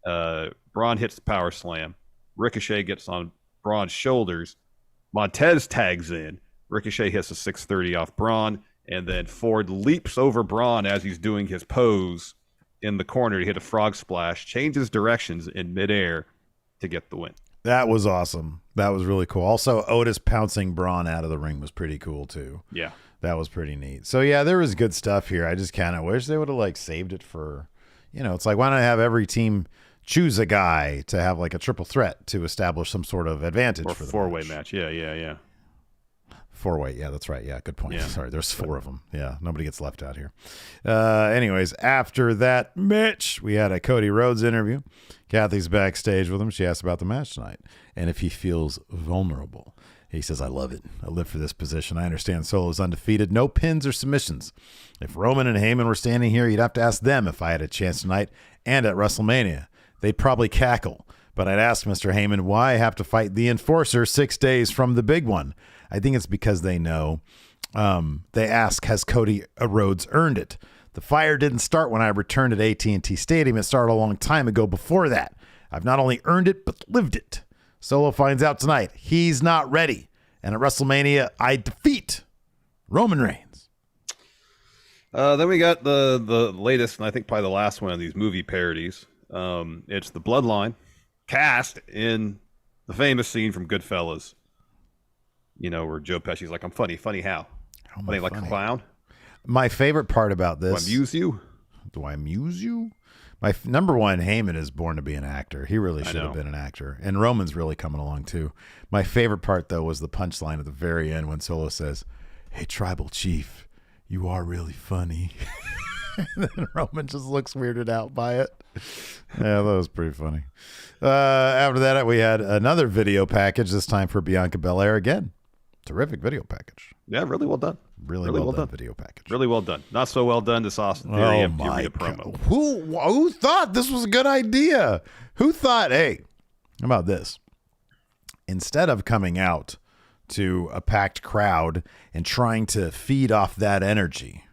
Braun hits the power slam. Ricochet gets on Braun's shoulders. Montez tags in. Ricochet hits a 630 off Braun. And then Ford leaps over Braun as he's doing his pose in the corner to hit a frog splash, changes directions in midair to get the win. That was awesome. That was really cool. Also, Otis pouncing Braun out of the ring was pretty cool too. Yeah. That was pretty neat. So yeah, there was good stuff here. I just kind of wish they would have like saved it for, it's like, why not have every team choose a guy to have like a triple threat to establish some sort of advantage or for the four-way match. Yeah. Four-way. Yeah, that's right. Yeah, good point. Yeah. Sorry, there's 4 of them. Yeah, nobody gets left out here. Anyways, after that match, we had a Cody Rhodes interview. Kathy's backstage with him. She asked about the match tonight and if he feels vulnerable. He says, I love it. I live for this position. I understand Solo's undefeated. No pins or submissions. If Roman and Heyman were standing here, you'd have to ask them if I had a chance tonight and at WrestleMania. They'd probably cackle. But I'd ask Mr. Heyman why I have to fight the Enforcer 6 days from the big one. I think it's because they know. They ask, has Cody Rhodes earned it? The fire didn't start when I returned at AT&T Stadium. It started a long time ago before that. I've not only earned it, but lived it. Solo finds out tonight he's not ready. And at WrestleMania, I defeat Roman Reigns. Then we got the latest, and I think probably the last one of these movie parodies. It's the Bloodline cast in the famous scene from Goodfellas. Where Joe Pesci's like, I'm funny. Funny how? Funny like a clown? My favorite part about this. Do I amuse you? Do I amuse you? My number one, Heyman is born to be an actor. He really should have been an actor. And Roman's really coming along too. My favorite part, though, was the punchline at the very end when Solo says, hey, Tribal Chief, you are really funny. And then Roman just looks weirded out by it. Yeah, that was pretty funny. After that, we had another video package, this time for Bianca Belair again. Terrific video package. Yeah, really well done. Really well done video package. Really well done. Not so well done this Austin Theory empty arena promo. Who thought this was a good idea? Who thought, hey, how about this? Instead of coming out to a packed crowd and trying to feed off that energy,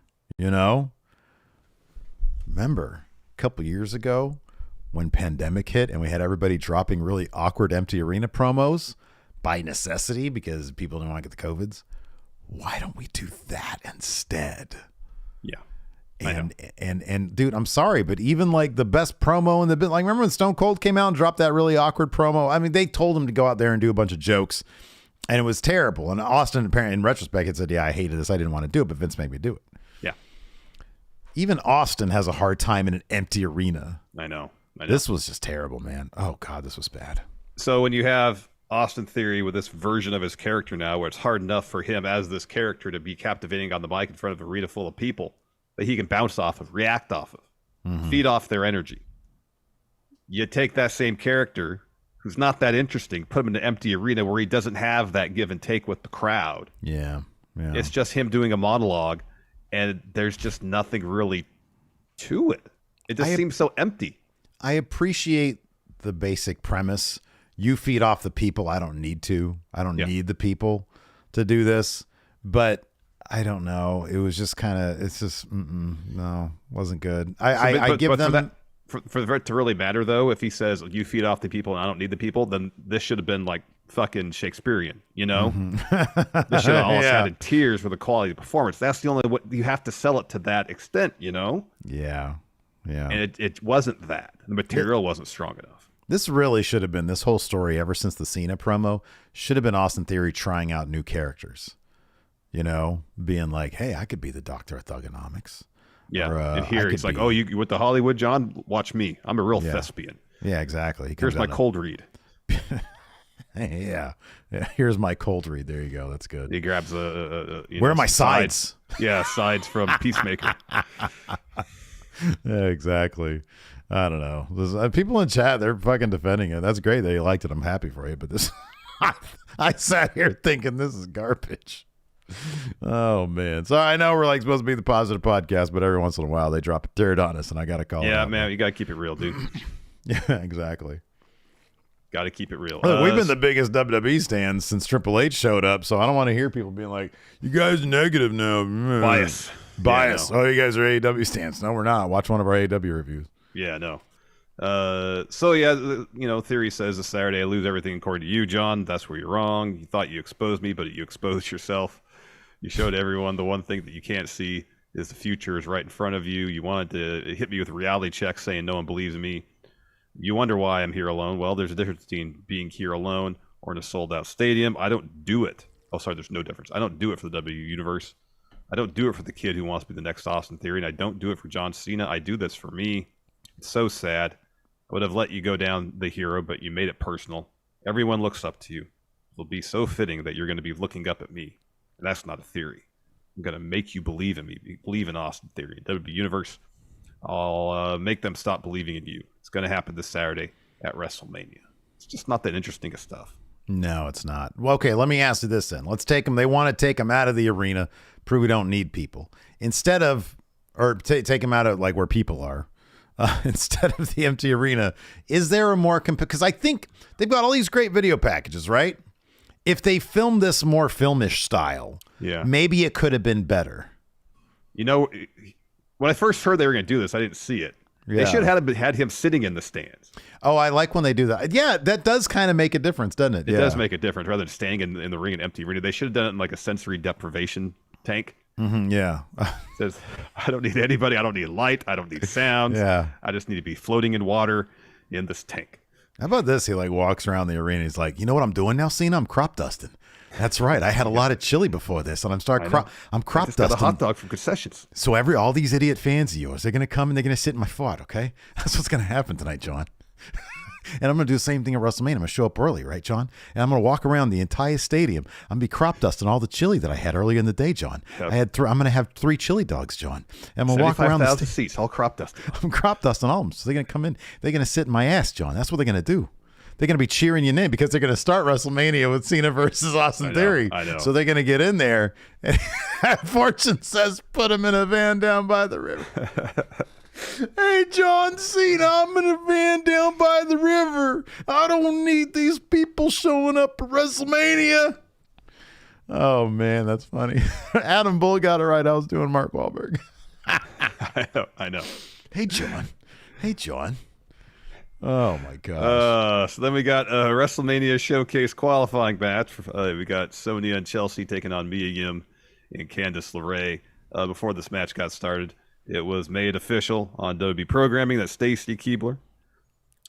remember a couple years ago when pandemic hit and we had everybody dropping really awkward empty arena promos by necessity because people didn't want to get the COVIDs? Why don't we do that instead? Yeah. And dude, I'm sorry, but even like the best promo in the bit, like remember when Stone Cold came out and dropped that really awkward promo? I mean, they told him to go out there and do a bunch of jokes and it was terrible. And Austin, apparently in retrospect, had said, yeah, I hated this. I didn't want to do it, but Vince made me do it. Yeah. Even Austin has a hard time in an empty arena. I know. This was just terrible, man. Oh God, this was bad. So when you have Austin Theory with this version of his character now, where it's hard enough for him as this character to be captivating on the mic in front of an arena full of people that he can bounce off of, react off of, feed off their energy. You take that same character who's not that interesting, put him in an empty arena where he doesn't have that give and take with the crowd. Yeah. It's just him doing a monologue, and there's just nothing really to it. It just seems so empty. I appreciate the basic premise. You feed off the people. I don't need to. I don't need the people to do this. But I don't know. It was just kind of, it's just, no, wasn't good. I give them. For it to really matter, though, if he says you feed off the people and I don't need the people, then this should have been like fucking Shakespearean, This should have almost had in tears for the quality of the performance. That's the only way you have to sell it to that extent, Yeah. And it wasn't that. The material wasn't strong enough. This really should have been, this whole story ever since the Cena promo should have been Austin Theory trying out new characters. You know, being like, hey, I could be the Doctor of Thugonomics. Yeah, or, and here he's like, oh, you went to Hollywood, John? Watch me. I'm a real thespian. Yeah, exactly. Here's my cold read. Yeah, here's my cold read. There you go. That's good. He grabs where are my sides? Yeah, sides from Peacemaker. Yeah, exactly. I don't know. People in chat, they're fucking defending it. That's great that you liked it. I'm happy for you. But this, I sat here thinking this is garbage. Oh man. So I know we're like supposed to be the positive podcast, but every once in a while they drop a turd on us, and I gotta call it out. Man, you gotta keep it real, dude. Yeah, exactly. Gotta keep it real. Look, we've been the biggest WWE stands since Triple H showed up, so I don't want to hear people being like, you guys are negative now. Bias. Yeah, no. Oh, you guys are AEW stands. No, we're not. Watch one of our AEW reviews. Yeah, no. So yeah, Theory says this Saturday I lose everything according to you, John. That's where you're wrong. You thought you exposed me, but you exposed yourself. You showed everyone the one thing that you can't see is the future is right in front of you. You wanted to hit me with a reality check saying no one believes in me. You wonder why I'm here alone. Well, there's a difference between being here alone or in a sold-out stadium. I don't do it. Oh, sorry, there's no difference. I don't do it for the W Universe. I don't do it for the kid who wants to be the next Austin Theory, and I don't do it for John Cena. I do this for me. It's so sad. I would have let you go down the hero, but you made it personal. Everyone looks up to you. It'll be so fitting that you're going to be looking up at me. And that's not a theory. I'm going to make you believe in me, believe in Austin Theory. WWE Universe, I'll make them stop believing in you. It's going to happen this Saturday at WrestleMania. It's just not that interesting of stuff. No, it's not. Well, okay, let me ask you this then. Let's take them. They want to take them out of the arena, prove we don't need people. Instead of, or take them out of like where people are, instead of the empty arena, is there a more, because I think they've got all these great video packages, right? If they filmed this more filmish style, maybe it could have been better. You know, when I first heard they were going to do this, I didn't see it. Yeah. They should have had him sitting in the stands. Oh, I like when they do that. Yeah, that does kind of make a difference, doesn't it? It does make a difference rather than standing in the ring, an empty arena. They should have done it in like a sensory deprivation tank. Mm-hmm, yeah. Says, I don't need anybody. I don't need light. I don't need sound. Yeah. I just need to be floating in water in this tank. How about this? He like walks around the arena. He's like, you know what I'm doing now, Cena? I'm crop dusting. That's right. I had a lot of chili before this, and I'm crop dusting. Got a hot dog from concessions. So all these idiot fans of yours, they're gonna come and they're gonna sit in my fart. Okay, that's what's gonna happen tonight, John. And I'm gonna do the same thing at WrestleMania. I'm gonna show up early, right, John? And I'm gonna walk around the entire stadium. I'm gonna be crop dusting all the chili that I had earlier in the day, John. Yep. I'm gonna have 3 chili dogs, John. And I'm gonna walk around the seats, all crop dusted. I'm crop dusting all of them. So they're gonna come in. They're gonna sit in my ass, John. That's what they're gonna do. They're going to be cheering you in because they're going to start WrestleMania with Cena versus Austin Theory. I know. So they're going to get in there. And Fortune says, put him in a van down by the river. Hey, John Cena, I'm in a van down by the river. I don't need these people showing up at WrestleMania. Oh, man, that's funny. Adam Bull got it right. I was doing Mark Wahlberg. I know. Hey, John. Oh my gosh. So then we got a WrestleMania Showcase qualifying match. We got Sonya and Chelsea taking on Mia Yim and Candice LeRae. Before this match got started, it was made official on WWE programming that Stacy Keibler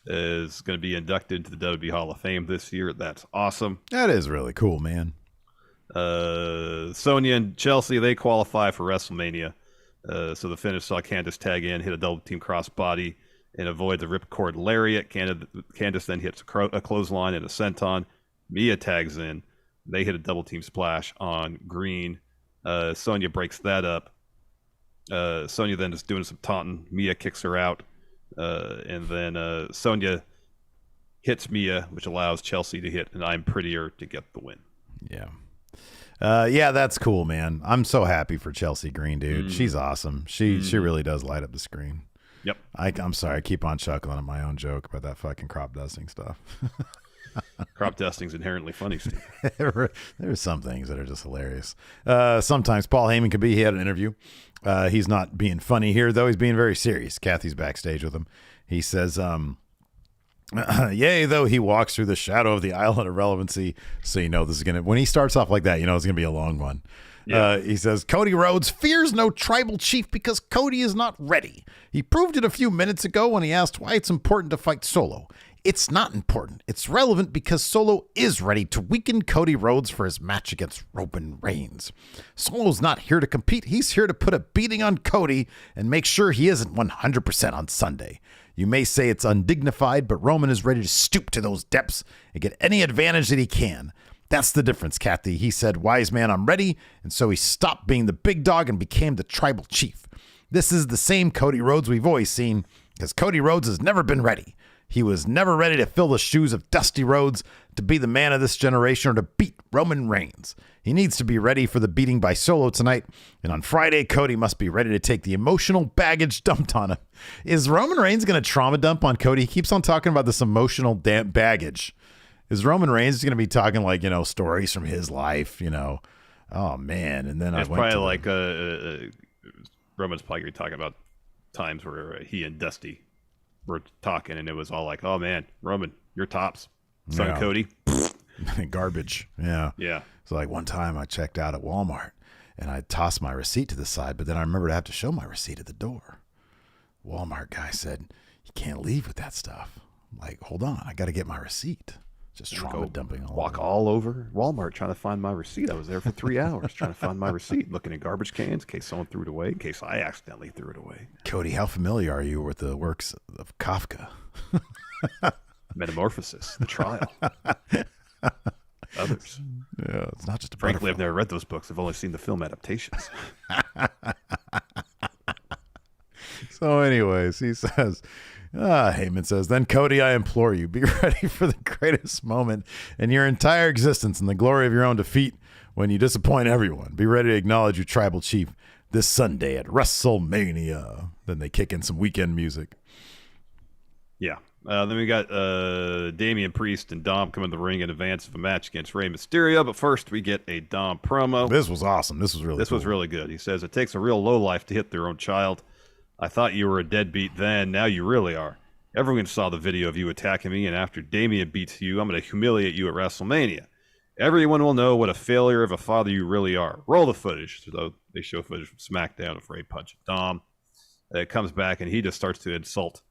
is going to be inducted to the WWE Hall of Fame this year. That's awesome. That is really cool, man. Sonya and Chelsea, they qualify for WrestleMania. So the finish saw Candice tag in, hit a double team crossbody, and avoid the ripcord lariat. Candice then hits a clothesline and a senton. Mia tags in. They hit a double team splash on Green. Sonya breaks that up. Sonya then is doing some taunting. Mia kicks her out. And then Sonya hits Mia, which allows Chelsea to hit an I'm Prettier to get the win. Yeah. Yeah, that's cool, man. I'm so happy for Chelsea Green, dude. She's awesome. She really does light up the screen. Yep. I'm sorry. I keep on chuckling at my own joke about that fucking crop dusting stuff. Crop dusting's inherently funny, Steve. There are some things that are just hilarious. Sometimes Paul Heyman could be. He had an interview. He's not being funny here, though. He's being very serious. Kathy's backstage with him. He says, yay, though he walks through the shadow of the island of irrelevancy. So you know this is going to, when he starts off like that, you know it's going to be a long one. Yeah. He says, Cody Rhodes fears no tribal chief because Cody is not ready. He proved it a few minutes ago when he asked why it's important to fight solo. It's not important. It's relevant because Solo is ready to weaken Cody Rhodes for his match against Roman Reigns. Solo's not here to compete. He's here to put a beating on Cody and make sure he isn't 100% on Sunday. You may say it's undignified, but Roman is ready to stoop to those depths and get any advantage that he can. That's the difference, Kathy. He said, "Wise man, I'm ready." And so he stopped being the big dog and became the tribal chief. This is the same Cody Rhodes we've always seen, because Cody Rhodes has never been ready. He was never ready to fill the shoes of Dusty Rhodes, to be the man of this generation, or to beat Roman Reigns. He needs to be ready for the beating by Solo tonight. And on Friday, Cody must be ready to take the emotional baggage dumped on him. Is Roman Reigns going to trauma dump on Cody? He keeps on talking about this emotional baggage. Is Roman Reigns going to be talking like, stories from his life, Oh, man. And then it's probably like Roman's probably going to be talking about times where he and Dusty were talking, and it was all like, "Oh man, Roman, you're tops, son of Cody." Garbage. Yeah. So like one time I checked out at Walmart and I tossed my receipt to the side, but then I remembered I have to show my receipt at the door. Walmart guy said, "You can't leave with that stuff." I'm like, hold on, I got to get my receipt. Just trauma dumping all over Walmart trying to find my receipt. I was there for 3 hours trying to find my receipt, looking in garbage cans in case someone threw it away, in case I accidentally threw it away. Cody, how familiar are you with the works of Kafka? Metamorphosis, The Trial, others. Yeah, it's not just a Frankly, I've never read those books. I've only seen the film adaptations. So anyways, he says, Heyman says, "Then Cody, I implore you, be ready for the greatest moment in your entire existence and the glory of your own defeat when you disappoint everyone. Be ready to acknowledge your tribal chief this Sunday at WrestleMania." Then they kick in some weekend music. Yeah. Then we got Damian Priest and Dom come in the ring in advance of a match against Rey Mysterio. But first, we get a Dom promo. This was awesome. This was really good. He says, "It takes a real lowlife to hit their own child. I thought you were a deadbeat then. Now you really are. Everyone saw the video of you attacking me, and after Damian beats you, I'm going to humiliate you at WrestleMania. Everyone will know what a failure of a father you really are. Roll the footage." So they show footage from SmackDown of Rey punching Dom. It comes back, and he just starts to insult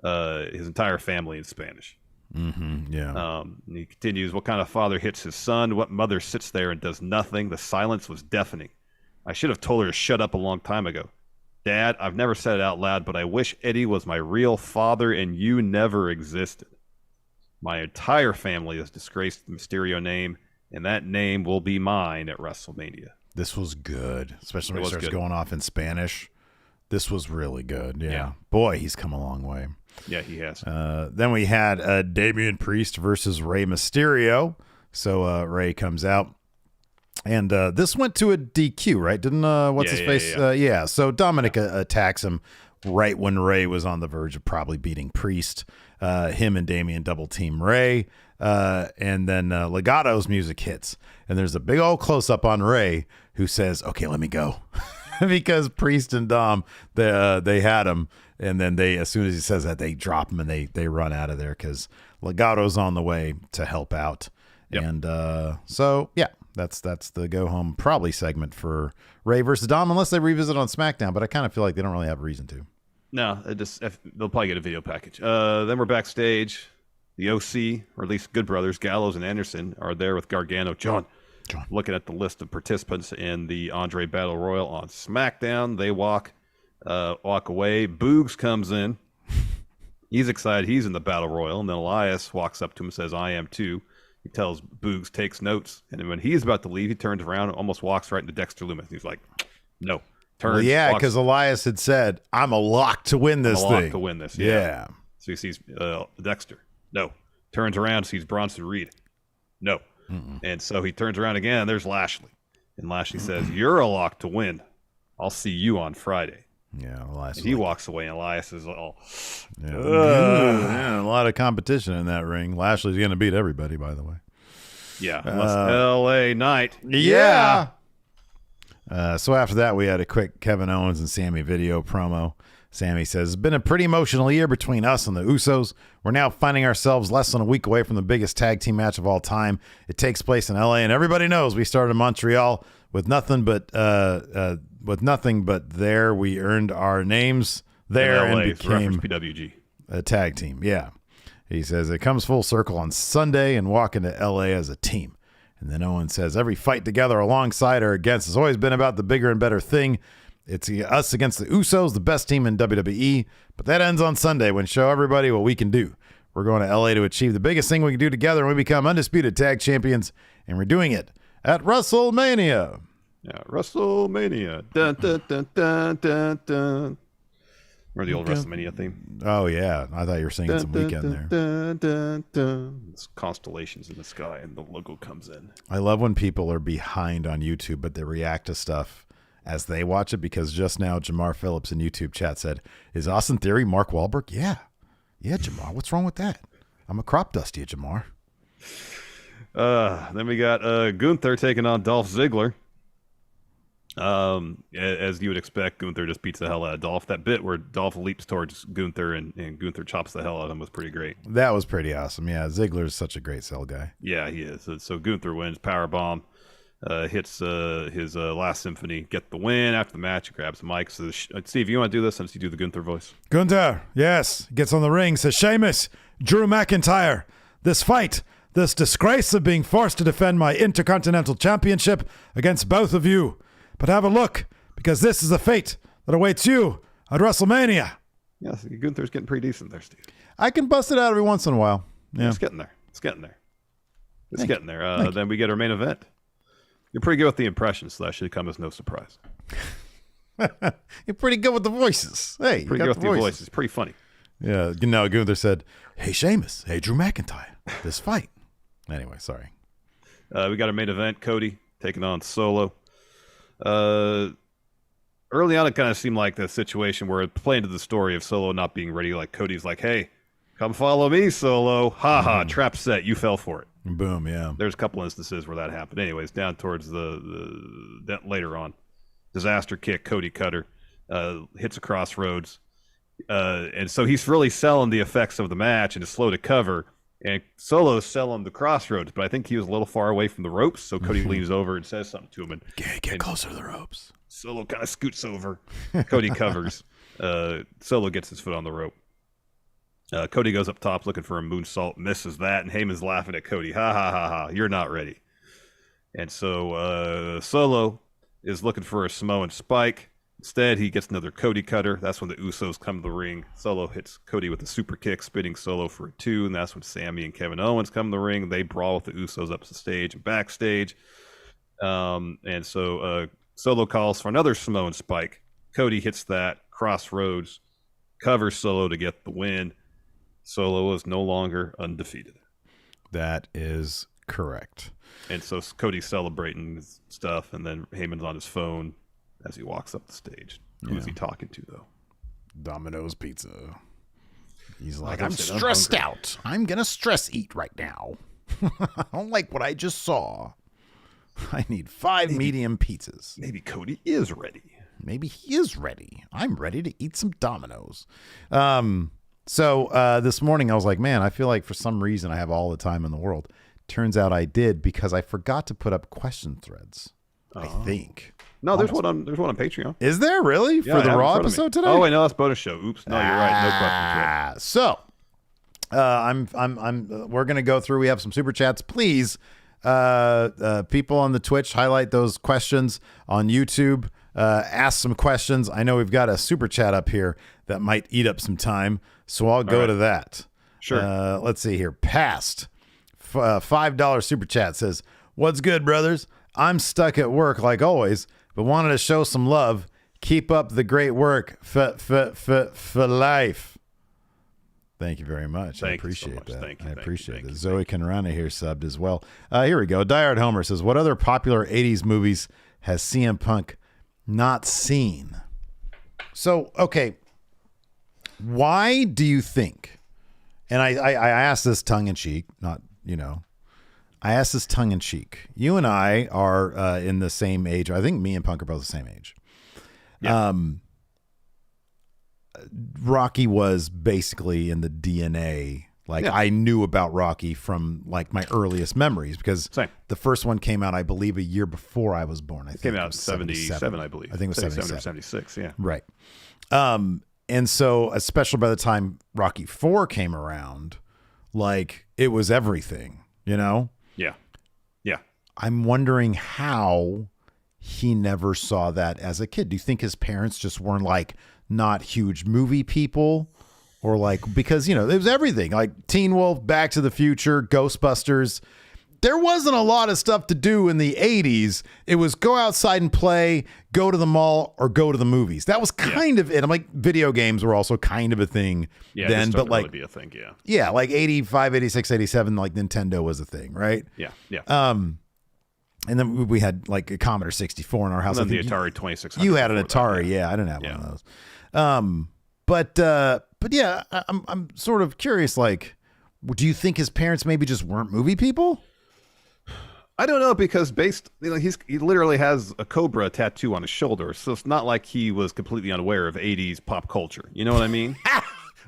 his entire family in Spanish. Mm-hmm, yeah. And he continues, "What kind of father hits his son? What mother sits there and does nothing? The silence was deafening. I should have told her to shut up a long time ago. Dad, I've never said it out loud, but I wish Eddie was my real father and you never existed. My entire family has disgraced the Mysterio name, and that name will be mine at WrestleMania." This was good, especially when he starts going off in Spanish. This was really good. Yeah. Boy, he's come a long way. Yeah, he has. Then we had Damian Priest versus Rey Mysterio. So Rey comes out. And this went to a DQ, right? Didn't what's his face? Yeah. So Dominik attacks him right when Rey was on the verge of probably beating Priest. Him and Damian double team Rey, and then Legato's music hits, and there's a big old close up on Rey, who says, "Okay, let me go," because Priest and Dom they had him, and then as soon as he says that, they drop him and they run out of there because Legato's on the way to help out. Yep. And so yeah. That's the go home probably segment for Rey versus Dom, unless they revisit on SmackDown. But I kind of feel like they don't really have a reason to. No, they'll probably get a video package. Then we're backstage. The OC, or at least Good Brothers, Gallows and Anderson, are there with Gargano. John. Looking at the list of participants in the Andre Battle Royal on SmackDown, they walk away. Boogs comes in. He's excited. He's in the Battle Royal, and then Elias walks up to him and says, "I am too." He tells Boogs, takes notes, and then when he's about to leave, he turns around and almost walks right into Dexter Lumis. He's like, "No." Turns. Well, because Elias had said, "I'm a lock to win this thing." To win this, yeah. So he sees Dexter. No. Turns around, sees Bronson Reed. No. Mm-mm. And so he turns around again, and there's Lashley. And Lashley says, "You're a lock to win. I'll see you on Friday." Yeah, Elias. And he walks away, and Elias is all, a lot of competition in that ring. Lashley's going to beat everybody, by the way. Yeah, unless LA Knight. Yeah. So after that, we had a quick Kevin Owens and Sammy video promo. Sammy says, "It's been a pretty emotional year between us and the Usos. We're now finding ourselves less than a week away from the biggest tag team match of all time. It takes place in LA, and everybody knows we started in Montreal with nothing but there we earned our names there and became PWG. A tag team." Yeah. He says it comes full circle on Sunday and walk into LA as a team. And then Owen says every fight together alongside or against has always been about the bigger and better thing. It's us against the Usos, the best team in WWE. But that ends on Sunday when show everybody what we can do. We're going to LA to achieve the biggest thing we can do together, and we become undisputed tag champions. And we're doing it at WrestleMania. Yeah, WrestleMania. Dun, dun, dun, dun, dun, dun. Remember the old WrestleMania theme? Oh, yeah. I thought you were singing some Weekend there. Dun, dun, dun. It's constellations in the sky, and the logo comes in. I love when people are behind on YouTube, but they react to stuff as they watch it, because just now Jamar Phillips in YouTube chat said, is Austin Theory Mark Wahlberg? Yeah. Yeah, Jamar. What's wrong with that? I'm a crop dust to you, Jamar. Then we got Gunther taking on Dolph Ziggler. As you would expect, Gunther just beats the hell out of Dolph. That bit where Dolph leaps towards Gunther and Gunther chops the hell out of him was pretty great. That was pretty awesome. Yeah, Ziggler's such a great sell guy. Yeah, he is. So Gunther wins, powerbomb, hits his last symphony, get the win. After the match, he grabs the mic. So Steve, you want to do this since you do the Gunther voice? Gunther, yes, gets on the ring, says, Sheamus, Drew McIntyre, this fight, this disgrace of being forced to defend my Intercontinental Championship against both of you. But have a look, because this is the fate that awaits you at WrestleMania. Yes, Gunther's getting pretty decent there, Steve. I can bust it out every once in a while. Yeah. It's getting there. It's getting there. It's getting there. Then we get our main event. You're pretty good with the impressions, so that should come as no surprise. You're pretty good with the voices. Hey, pretty good with the voices. Pretty funny. Yeah, no, Gunther said, hey, Sheamus, hey, Drew McIntyre, this fight. Anyway, sorry. We got our main event, Cody taking on Solo. Early on, it kind of seemed like the situation where it played into the story of Solo not being ready. Like Cody's like, hey, come follow me, Solo. Ha ha, trap set. You fell for it. Boom, yeah. There's a couple instances where that happened. Anyways, down towards the later on. Disaster kick, Cody cutter, hits across Rhodes. And so he's really selling the effects of the match and is slow to cover. And Solo's selling the crossroads, but I think he was a little far away from the ropes, so Cody leans over and says something to him. And get closer to the ropes. Solo kind of scoots over. Cody covers. Solo gets his foot on the rope. Cody goes up top looking for a moonsault, misses that, and Heyman's laughing at Cody. Ha, ha, ha, ha, you're not ready. And so Solo is looking for a Samoan spike. Instead, he gets another Cody cutter. That's when the Usos come to the ring. Solo hits Cody with a super kick, spinning Solo for a 2, and that's when Sami and Kevin Owens come to the ring. They brawl with the Usos up the stage and backstage. And so Solo calls for another Samoan spike. Cody hits that, crossroads, covers Solo to get the win. Solo is no longer undefeated. That is correct. And so Cody's celebrating his stuff, and then Heyman's on his phone as he walks up the stage. Who's he talking to, though? Domino's Pizza. He's like, I'm stressed out. I'm going to stress eat right now. I don't like what I just saw. I need 5 medium pizzas. Maybe Cody is ready. Maybe he is ready. I'm ready to eat some Domino's. So this morning I was like, man, I feel like for some reason I have all the time in the world. Turns out I did, because I forgot to put up question threads. I think. No, there's one on Patreon. Is there really? Yeah, for the Raw episode today? Oh wait, no, that's bonus show. Oops, no, you're right. No questions. So, we're gonna go through. We have some super chats. Please, people on the Twitch, highlight those questions on YouTube. Ask some questions. I know we've got a super chat up here that might eat up some time, so I'll go to that. Sure. Let's see here. Past $5 super chat says, "What's good, brothers? I'm stuck at work like always, but wanted to show some love. Keep up the great work for life." Thank you very much. I appreciate that. I appreciate it. Zoe Conrana here subbed as well. Here we go. Diehard Homer says, what other popular 80s movies has CM Punk not seen? So, okay. Why do you think, and I asked this tongue in cheek, not, I asked this tongue in cheek. You and I are in the same age. I think me and Punk are both the same age. Yeah. Rocky was basically in the DNA. I knew about Rocky from my earliest memories, because the first one came out, I believe, a year before I was born. I think it came out in 77, I believe. I think it was 77 or 76, yeah. Right. And so, especially by the time Rocky 4 came around, like it was everything, you know? Yeah. Yeah. I'm wondering how he never saw that as a kid. Do you think his parents just weren't like not huge movie people? Or like, because, you know, it was everything like Teen Wolf, Back to the Future, Ghostbusters. There wasn't a lot of stuff to do in the 80s. It was go outside and play, go to the mall, or go to the movies. That was kind of it. I'm like, video games were also kind of a thing then, but like, really be a thing, yeah, like 85, 86, 87, like Nintendo was a thing, right? Yeah, yeah. And then we had like a Commodore 64 in our house. And then the Atari 2600. You had an Atari, yeah. I didn't have one of those. But yeah, I'm sort of curious. Like, do you think his parents maybe just weren't movie people? I don't know, because he literally has a cobra tattoo on his shoulder, so it's not like he was completely unaware of 80s pop culture. You know what I mean?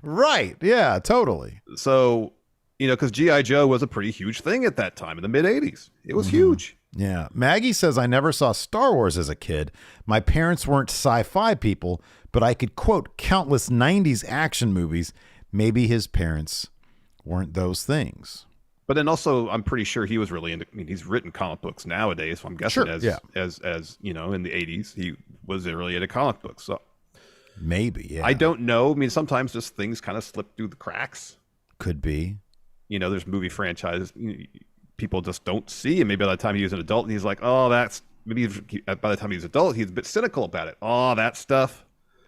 Right. Yeah, totally. So, you know, because G.I. Joe was a pretty huge thing at that time in the mid 80s. It was huge. Yeah. Maggie says, I never saw Star Wars as a kid. My parents weren't sci-fi people, but I could quote countless 90s action movies. Maybe his parents weren't those things. But then also, I'm pretty sure he was really into. I mean, he's written comic books nowadays, so I'm guessing as you know, in the 80s, he was really into comic books. So maybe, yeah. I don't know. I mean, sometimes just things kind of slip through the cracks. Could be. You know, there's movie franchises people just don't see, and maybe by the time he was an adult, he's like, oh, that's maybe. By the time he's an adult, he's a bit cynical about it. Oh, that stuff.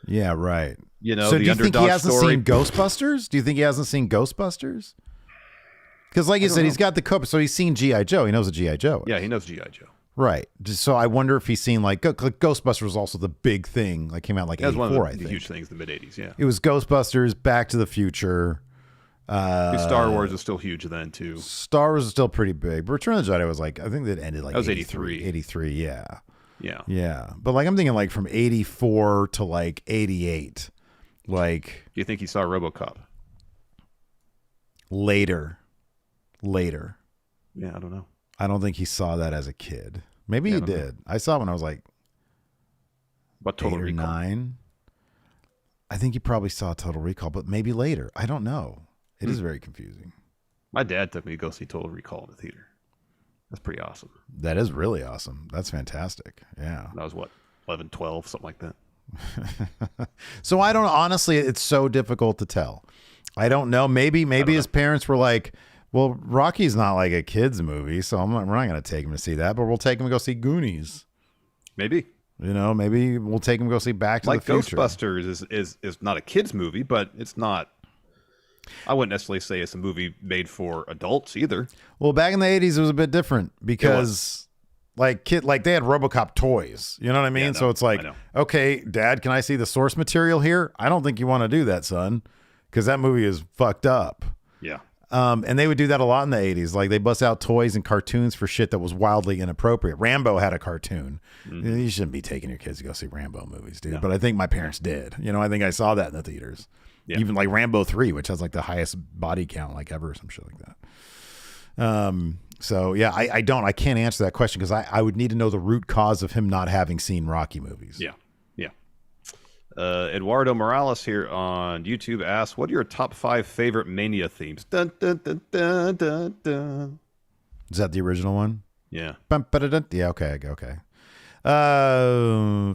Yeah, right. You know, so the do you think he hasn't story. seen Ghostbusters? Do you think he hasn't seen Ghostbusters? Because like you said, he's got the cobra, so he's seen G.I. Joe. He knows what G.I. Joe is. Yeah, he knows G.I. Joe. Right. So I wonder if he's seen like Ghostbusters was also the big thing. Like came out like 84, one of I think. The huge things in the mid 80s, yeah. It was Ghostbusters, Back to the Future. Star Wars was still huge then too. Star Wars was still pretty big. But Return of the Jedi was like, I think that ended like that was 83. 83, yeah. Yeah. Yeah. But like I'm thinking like from 84 to like 88. Like, do you think he saw RoboCop? Later. Yeah, I don't know. I don't think he saw that as a kid. Maybe he did. I saw it when I was like Total 8 or Recall? 9. I think he probably saw Total Recall, but maybe later. I don't know. It is very confusing. My dad took me to go see Total Recall in the theater. That's pretty awesome. That is really awesome. That's fantastic. Yeah. That was what, 11, 12, something like that. So I don't, honestly, it's so difficult to tell. I don't know. Maybe his parents were like, well, Rocky's not like a kid's movie, so we're not going to take him to see that, but we'll take him to go see Goonies. Maybe. You know, maybe we'll take him to go see Back to the Future. Ghostbusters is not a kid's movie, but it's not, I wouldn't necessarily say it's a movie made for adults either. Well, back in the 80s, it was a bit different because they had RoboCop toys. You know what I mean? Yeah, so it's like, okay, Dad, can I see the source material here? I don't think you want to do that, son, because that movie is fucked up. Yeah. And they would do that a lot in the 80s. Like they bust out toys and cartoons for shit that was wildly inappropriate. Rambo had a cartoon. Mm-hmm. You shouldn't be taking your kids to go see Rambo movies, dude. No. But I think my parents did. You know, I think I saw that in the theaters. Yeah. Even like Rambo 3, which has like the highest body count like ever or some shit like that. So yeah, I can't answer that question because I would need to know the root cause of him not having seen Rocky movies. Yeah. Eduardo Morales here on YouTube asks, what are your top 5 favorite Mania themes? Dun, dun, dun, dun, dun, dun. Is that the original one? Yeah. Yeah, okay.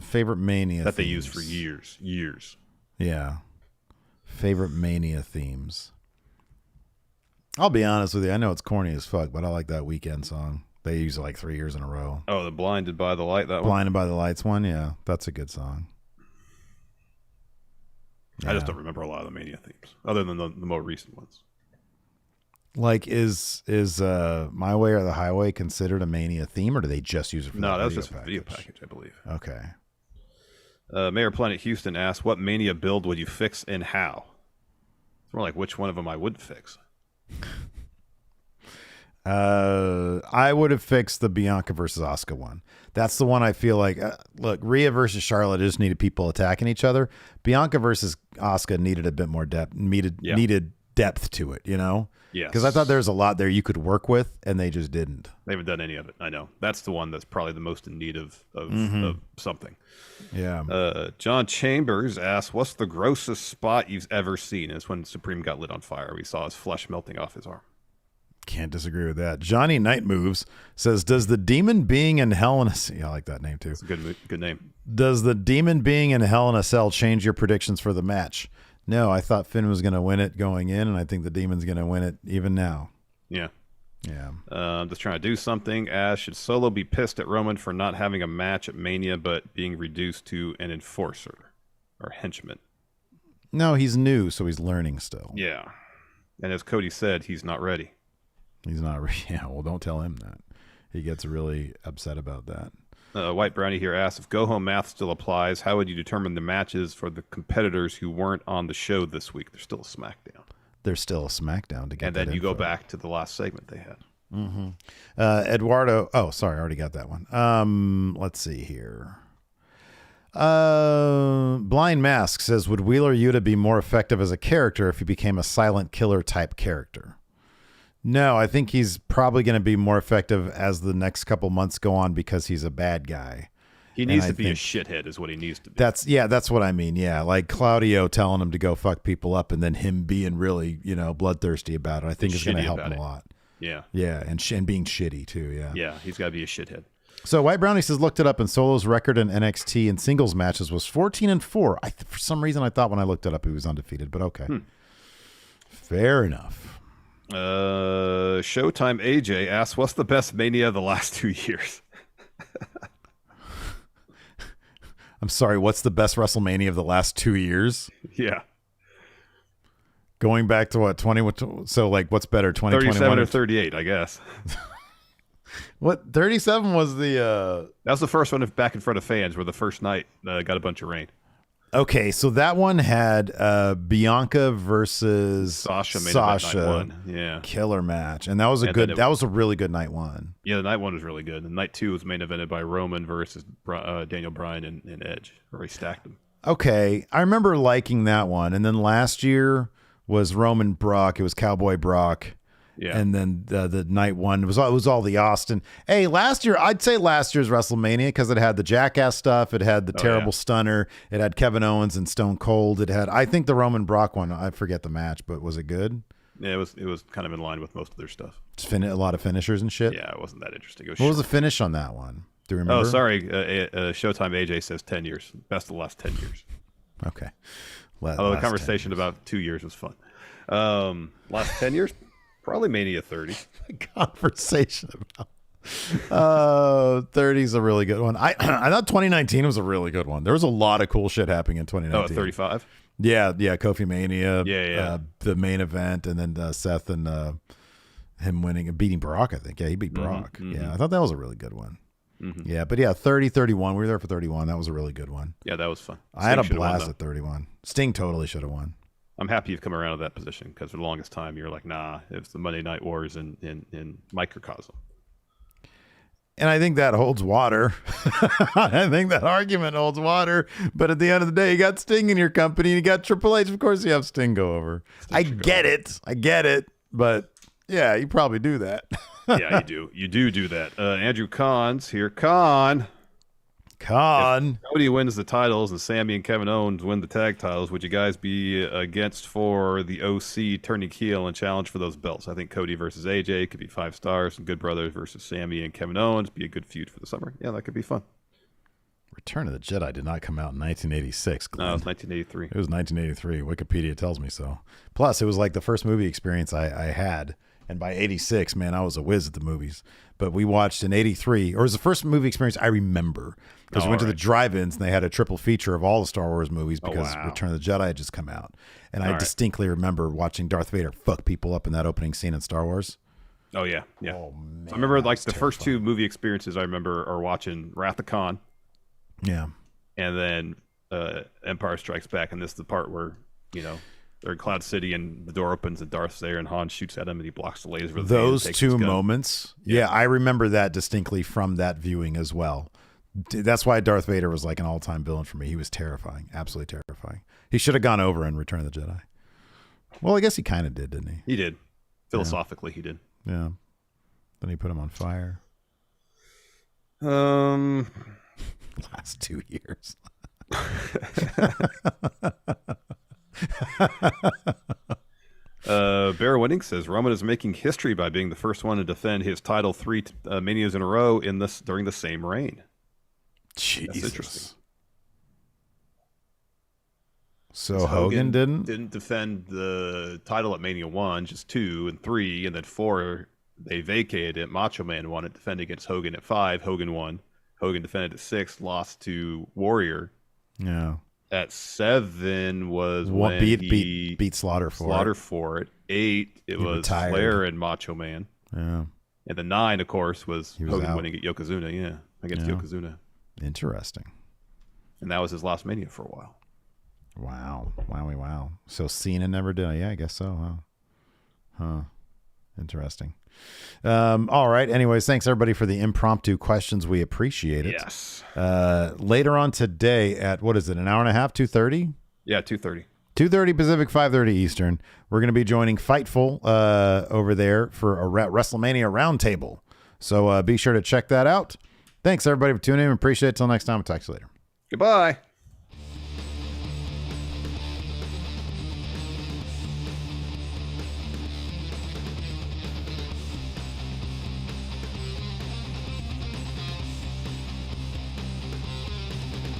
Favorite Mania that themes. They used for years. Yeah. Favorite Mania themes. I'll be honest with you. I know it's corny as fuck, but I like that Weekend song. They use it like 3 years in a row. Oh, the Blinded by the Light, that one? Blinded by the Lights one, yeah. That's a good song. I just don't remember a lot of the Mania themes, other than the more recent ones. Like, is My Way or the Highway considered a Mania theme, or do they just use it for No, that was just a video package, I believe. Okay. Mayor Planet Houston asks, what Mania build would you fix and how? It's more like which one of them I would fix. I would have fixed the Bianca versus Asuka one. That's the one I feel like, look, Rhea versus Charlotte just needed people attacking each other. Bianca versus Asuka needed a bit more depth, needed depth to it, you know? Yes. Because I thought there's a lot there you could work with, and they just didn't. They haven't done any of it. I know. That's the one that's probably the most in need of something. Yeah. John Chambers asks, what's the grossest spot you've ever seen? It's when Supreme got lit on fire. We saw his flesh melting off his arm. Can't disagree with that. Johnny Night Moves says, does the demon being in Hell in a Cell... Yeah, I like that name, too. It's a good name. Does the demon being in Hell in a Cell change your predictions for the match? No, I thought Finn was going to win it going in, and I think the demon's going to win it even now. Yeah. Yeah. I'm just trying to do something. Ash, should Solo be pissed at Roman for not having a match at Mania, but being reduced to an enforcer or henchman? No, he's new, so he's learning still. Yeah. And as Cody said, he's not ready. He's not ready. Yeah, well, don't tell him that. He gets really upset about that. White Brownie here asks, if go-home math still applies, how would you determine the matches for the competitors who weren't on the show this week? There's still a SmackDown. There's still a SmackDown to get. And then you go back to the last segment they had. Mm-hmm. Eduardo. Oh, sorry, I already got that one. Let's see here. Blind Mask says, would Wheeler Yuta be more effective as a character if he became a silent killer type character? No, I think he's probably going to be more effective as the next couple months go on because he's a bad guy. He needs to be a shithead is what he needs to be. That's what I mean. Yeah, like Claudio telling him to go fuck people up and then him being really, bloodthirsty about it. I think it's going to help him a lot. Yeah. Yeah, and being shitty too, yeah. Yeah, he's got to be a shithead. So White Brownie says, looked it up, and Solo's record in NXT in singles matches was 14-4. For some reason, I thought when I looked it up, he was undefeated, but okay. Fair enough. Showtime AJ asks, what's the best Mania of the last 2 years? I'm sorry, what's the best WrestleMania of the last 2 years? Yeah. Going back to what, 20? So, like, what's better, 2021? 37 or 38, I guess. What, 37 was the... That was the first one back in front of fans where the first night got a bunch of rain. Okay, so that one had Bianca versus Sasha. Night one. Yeah, killer match, and that was that was a really good night one. Yeah, the night one was really good. And night two was main evented by Roman versus Daniel Bryan and Edge, where he stacked them. Okay, I remember liking that one, and then last year was Roman Brock. It was Cowboy Brock. Yeah, and then the night one was all the Austin. Hey, I'd say last year's WrestleMania because it had the Jackass stuff, it had the terrible stunner, it had Kevin Owens and Stone Cold, I think the Roman Brock one. I forget the match, but was it good? Yeah, it was kind of in line with most of their stuff. Just a lot of finishers and shit. Yeah, it wasn't that interesting. What was the finish on that one? Do you remember? Oh, sorry. Showtime AJ says 10 years. Best of the last 10 years. Okay. Although the conversation about 2 years was fun. Last 10 years. Probably Mania 30. Conversation about 30 is a really good one. I thought 2019 was a really good one. There was a lot of cool shit happening in 2019. 35? Yeah, Kofi Mania. Yeah. The main event, and then Seth and him winning and beating Brock, I think. Yeah, he beat Brock. Mm-hmm. Yeah, I thought that was a really good one. Mm-hmm. Yeah, but 30, 31. We were there for 31. That was a really good one. Yeah, that was fun. I had a blast at 31. Sting totally should have won. I'm happy you've come around to that position because for the longest time you're like, nah, it's the Monday Night Wars in microcosm. And I think that holds water. I think that argument holds water. But at the end of the day, you got Sting in your company. You got Triple H. Of course, you have Sting go over. I get it. But yeah, you probably do that. Yeah, you do. You do that. Andrew Kahn's here. Kahn. If Cody wins the titles and Sammy and Kevin Owens win the tag titles, would you guys be against for the OC turning heel and challenge for those belts? I think Cody versus AJ could be 5 stars, and Good Brothers versus Sammy and Kevin Owens be a good feud for the summer. Yeah, that could be fun. Return of the Jedi did not come out in 1986, Glenn. No, it was 1983. It was 1983. Wikipedia tells me so. Plus, it was like the first movie experience I had. And by 86, man, I was a whiz at the movies. But we watched in 83, or it was the first movie experience I remember. Because we went to the drive-ins and they had a triple feature of all the Star Wars movies because Return of the Jedi had just come out. And I distinctly remember watching Darth Vader fuck people up in that opening scene in Star Wars. Oh, yeah. Yeah. Oh, man, I remember like the first 2 movie experiences I remember are watching Wrath of Khan. Yeah. And then Empire Strikes Back. And this is the part where, they're in Cloud City and the door opens and Darth's there and Han shoots at him and he blocks the laser with those 2 moments. Yeah, I remember that distinctly from that viewing as well. That's why Darth Vader was like an all-time villain for me. He was terrifying, absolutely terrifying. He should have gone over in Return of the Jedi. Well, I guess he kind of did, didn't he? He did. Philosophically, he did. Yeah. Then he put him on fire. Last 2 years. Bear Winning says Roman is making history by being the first one to defend his title 3 Manias in a row during the same reign. Jesus. That's interesting. So Hogan didn't defend the title at Mania 1, just 2 and 3, and then 4 they vacated it. Macho Man won it, defended against Hogan at 5. Hogan won. Hogan defended at 6, lost to Warrior. Yeah. At 7 was when he beat Slaughter for it. 8, it was retired. Flair and Macho Man. Yeah. And the 9, of course, was Hogan out. winning at Yokozuna. Yeah, against Yokozuna. Interesting. And that was his last Mania for a while. Wow. Wowie wow. So Cena never did. Yeah, I guess so. Huh. Interesting. All right. Anyways, thanks everybody for the impromptu questions. We appreciate it. Yes. Later on today at, what is it, an hour and a half, 2:30? Yeah, 2:30. 2:30 Pacific, 5:30 Eastern. We're going to be joining Fightful over there for a WrestleMania roundtable. So be sure to check that out. Thanks everybody for tuning in. Appreciate it. Till next time. I'll talk to you later. Goodbye.